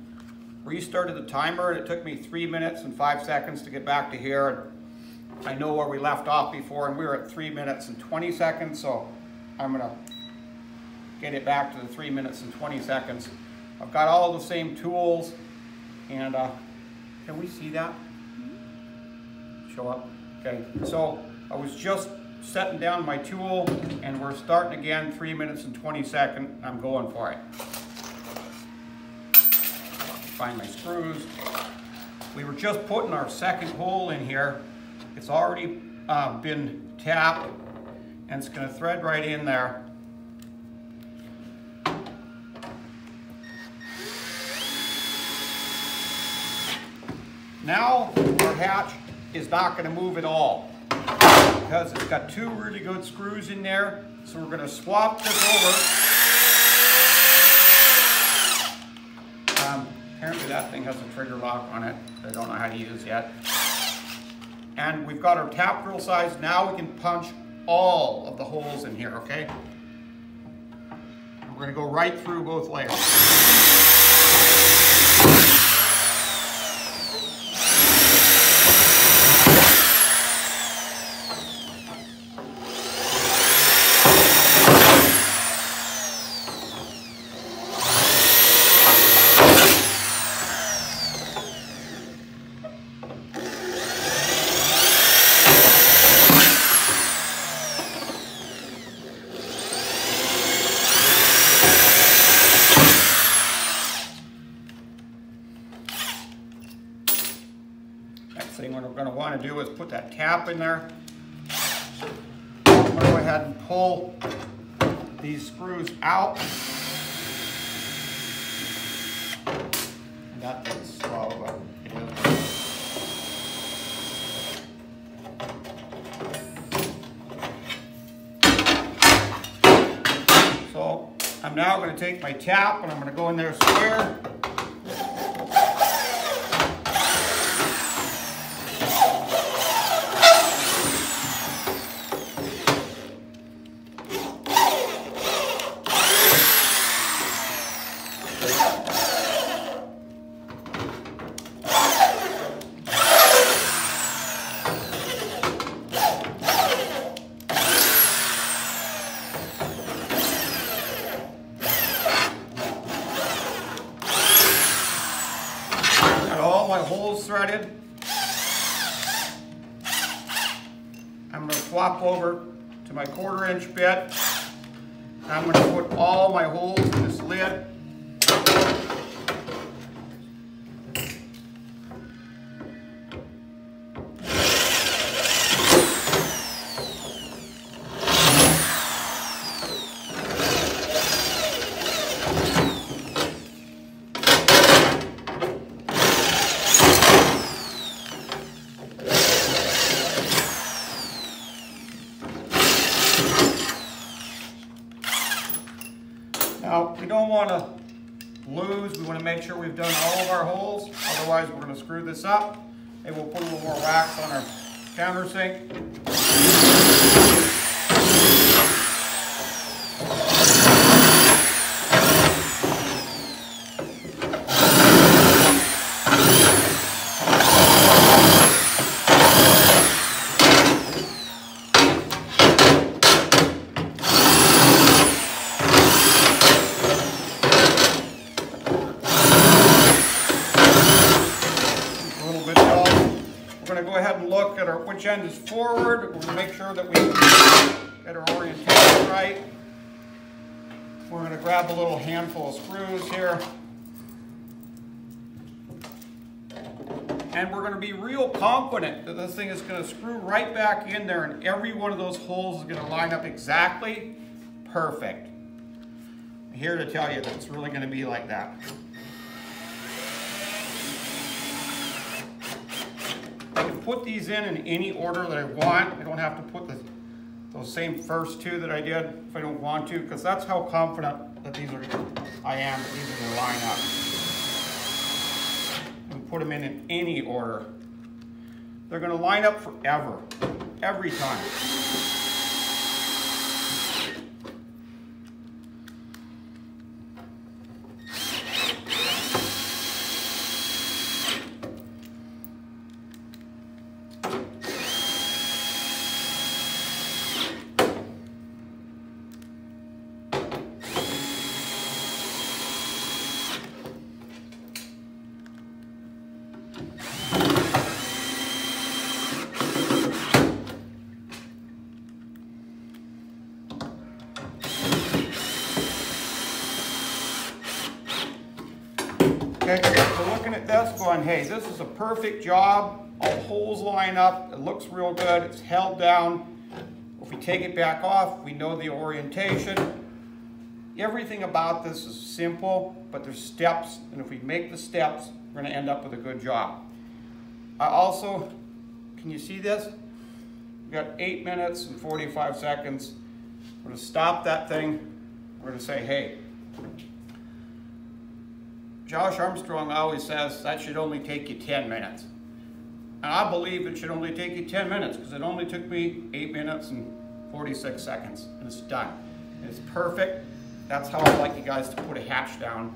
restarted the timer, and it took me 3 minutes and 5 seconds to get back to here. And I know where we left off before, and we were at 3 minutes and 20 seconds, so I'm gonna get it back to the 3 minutes and 20 seconds. I've got all the same tools, and can we see that? Show up? Okay, so I was just setting down my tool, and we're starting again, 3 minutes and 20 seconds. I'm going for it. Find my screws. We were just putting our second hole in here. It's already been tapped, and it's going to thread right in there. Now our hatch is not going to move at all because it's got 2 really good screws in there. So we're going to swap this over. Apparently that thing has a trigger lock on it that I don't know how to use yet. And we've got our tap drill size. Now we can punch all of the holes in here, okay? We're going to go right through both layers. What we're going to want to do is put that tap in there. I'm going to go ahead and pull these screws out. And that thing's slow, but it is. So I'm now going to take my tap and I'm going to go in there square. Holes threaded. I'm going to swap over to my 1/4 inch bit. I'm going to put all my holes in this lid. Now, we don't want to lose. We want to make sure we've done all of our holes. Otherwise, we're going to screw this up. Maybe we'll put a little more wax on our countersink. which end is forward. We're going to make sure that we get our orientation right. We're going to grab a little handful of screws here. And we're going to be real confident that this thing is going to screw right back in there and every one of those holes is going to line up exactly perfect. I'm here to tell you that it's really going to be like that. I can put these in any order that I want. I don't have to put those same first two that I did if I don't want to, because that's how confident that I am that these are going to line up. And put them in any order. They're going to line up forever, every time. Okay, so looking at this going, hey, this is a perfect job. All holes line up. It looks real good. It's held down. If we take it back off, we know the orientation. Everything about this is simple, but there's steps. And if we make the steps, we're going to end up with a good job. I also, can you see this? We've got 8 minutes and 45 seconds. We're going to stop that thing. We're going to say, hey, Josh Armstrong always says that should only take you 10 minutes. And I believe it should only take you 10 minutes because it only took me 8 minutes and 46 seconds and it's done. And it's perfect. That's how I like you guys to put a hatch down,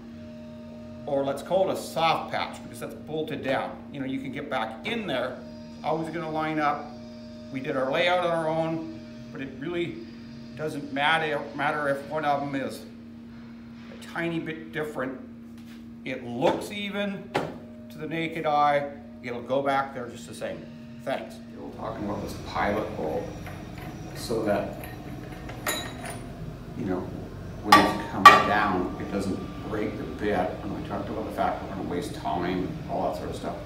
or let's call it a soft patch because that's bolted down. You know, you can get back in there, always gonna line up. We did our layout on our own, but it really doesn't matter if one of them is a tiny bit different. It looks even to the naked eye. It'll go back there just the same. Thanks. We're talking about this pilot hole so that, you know, when it comes down, it doesn't break the bit. And we talked about the fact we're going to waste time, all that sort of stuff.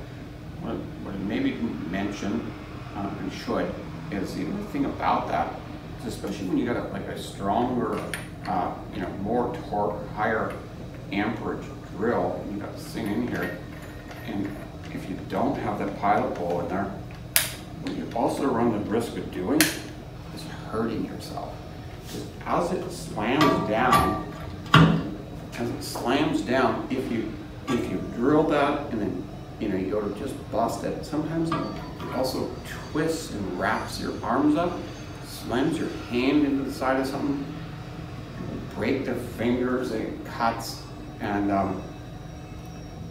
What I maybe didn't mention, and should, is the other thing about that, is especially when you got a stronger, you know, more torque, higher amperage drill, you got this thing in here, and if you don't have that pilot hole in there, what you also run the risk of doing is hurting yourself. Because as it slams down, if you drill that and then you go to just bust it, sometimes it also twists and wraps your arms up, slams your hand into the side of something, people break their fingers, it cuts. And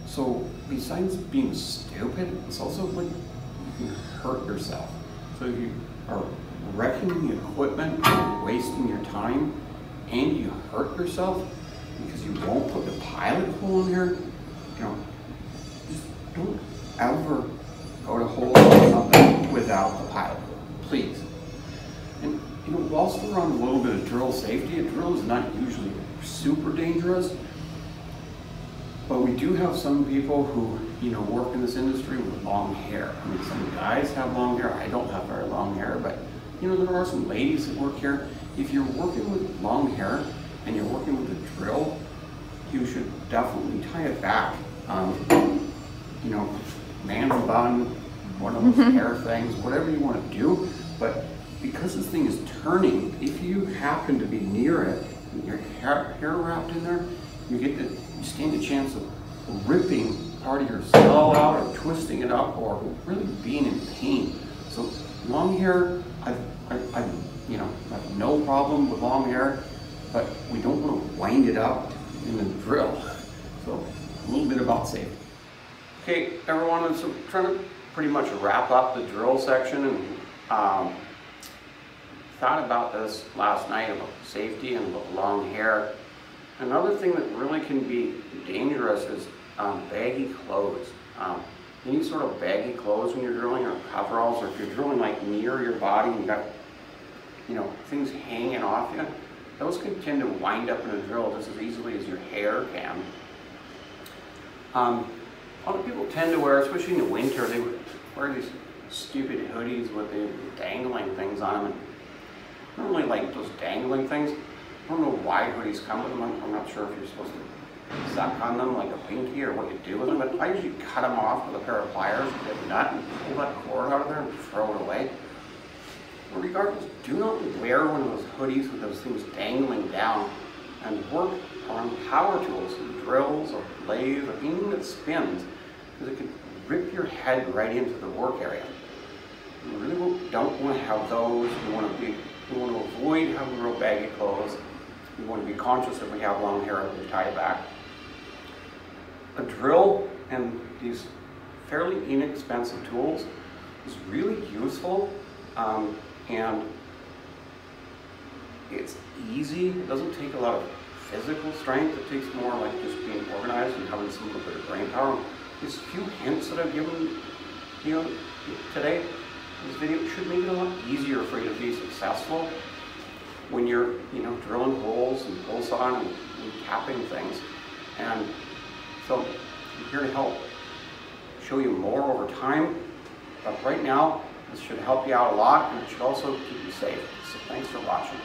so besides being stupid, it's also like you can hurt yourself. So if you are wrecking the equipment, wasting your time, and you hurt yourself because you won't put the pilot hole in here, you know, just don't ever go to hold something without the pilot hole, please. And you know, whilst we're on a little bit of drill safety, a drill is not usually super dangerous. But we do have some people who, you know, work in this industry with long hair. I mean, some guys have long hair. I don't have very long hair, but, you know, there are some ladies that work here. If you're working with long hair and you're working with a drill, you should definitely tie it back. You know, man bun, one of those hair things, whatever you want to do. But because this thing is turning, if you happen to be near it, and your hair wrapped in there, you stand a chance of ripping part of your skull out or twisting it up or really being in pain. So long hair, I've no problem with long hair, but we don't want to wind it up in the drill. So a little bit about safety. Okay, everyone, so trying to pretty much wrap up the drill section, and thought about this last night about safety and about long hair. Another thing that really can be dangerous is baggy clothes. any sort of baggy clothes when you're drilling, or coveralls, or if you're drilling like near your body and you got, you know, things hanging off you, those can tend to wind up in a drill just as easily as your hair can. A lot of people tend to wear, especially in the winter, they wear these stupid hoodies with the dangling things on them. And I don't really like those dangling things. I don't know why hoodies come with them. I'm not sure if you're supposed to suck on them like a pinky or what you do with them, but I usually cut them off with a pair of pliers, get a nut, and pull that cord out of there and throw it away. But regardless, do not wear one of those hoodies with those things dangling down, and work on power tools, drills or lathes or anything that spins, because it can rip your head right into the work area. You really don't want to have those. You want to avoid having real baggy clothes. You want to be conscious if we have long hair and we tie it back. A drill and these fairly inexpensive tools is really useful, and it's easy. It doesn't take a lot of physical strength. It takes more like just being organized and having some little bit of brain power. These few hints that I've given you today, this video, should make it a lot easier for you to be successful when you're, you know, drilling holes and hole sawing and capping things. And so I'm here to help show you more over time. But right now, this should help you out a lot, and it should also keep you safe. So thanks for watching.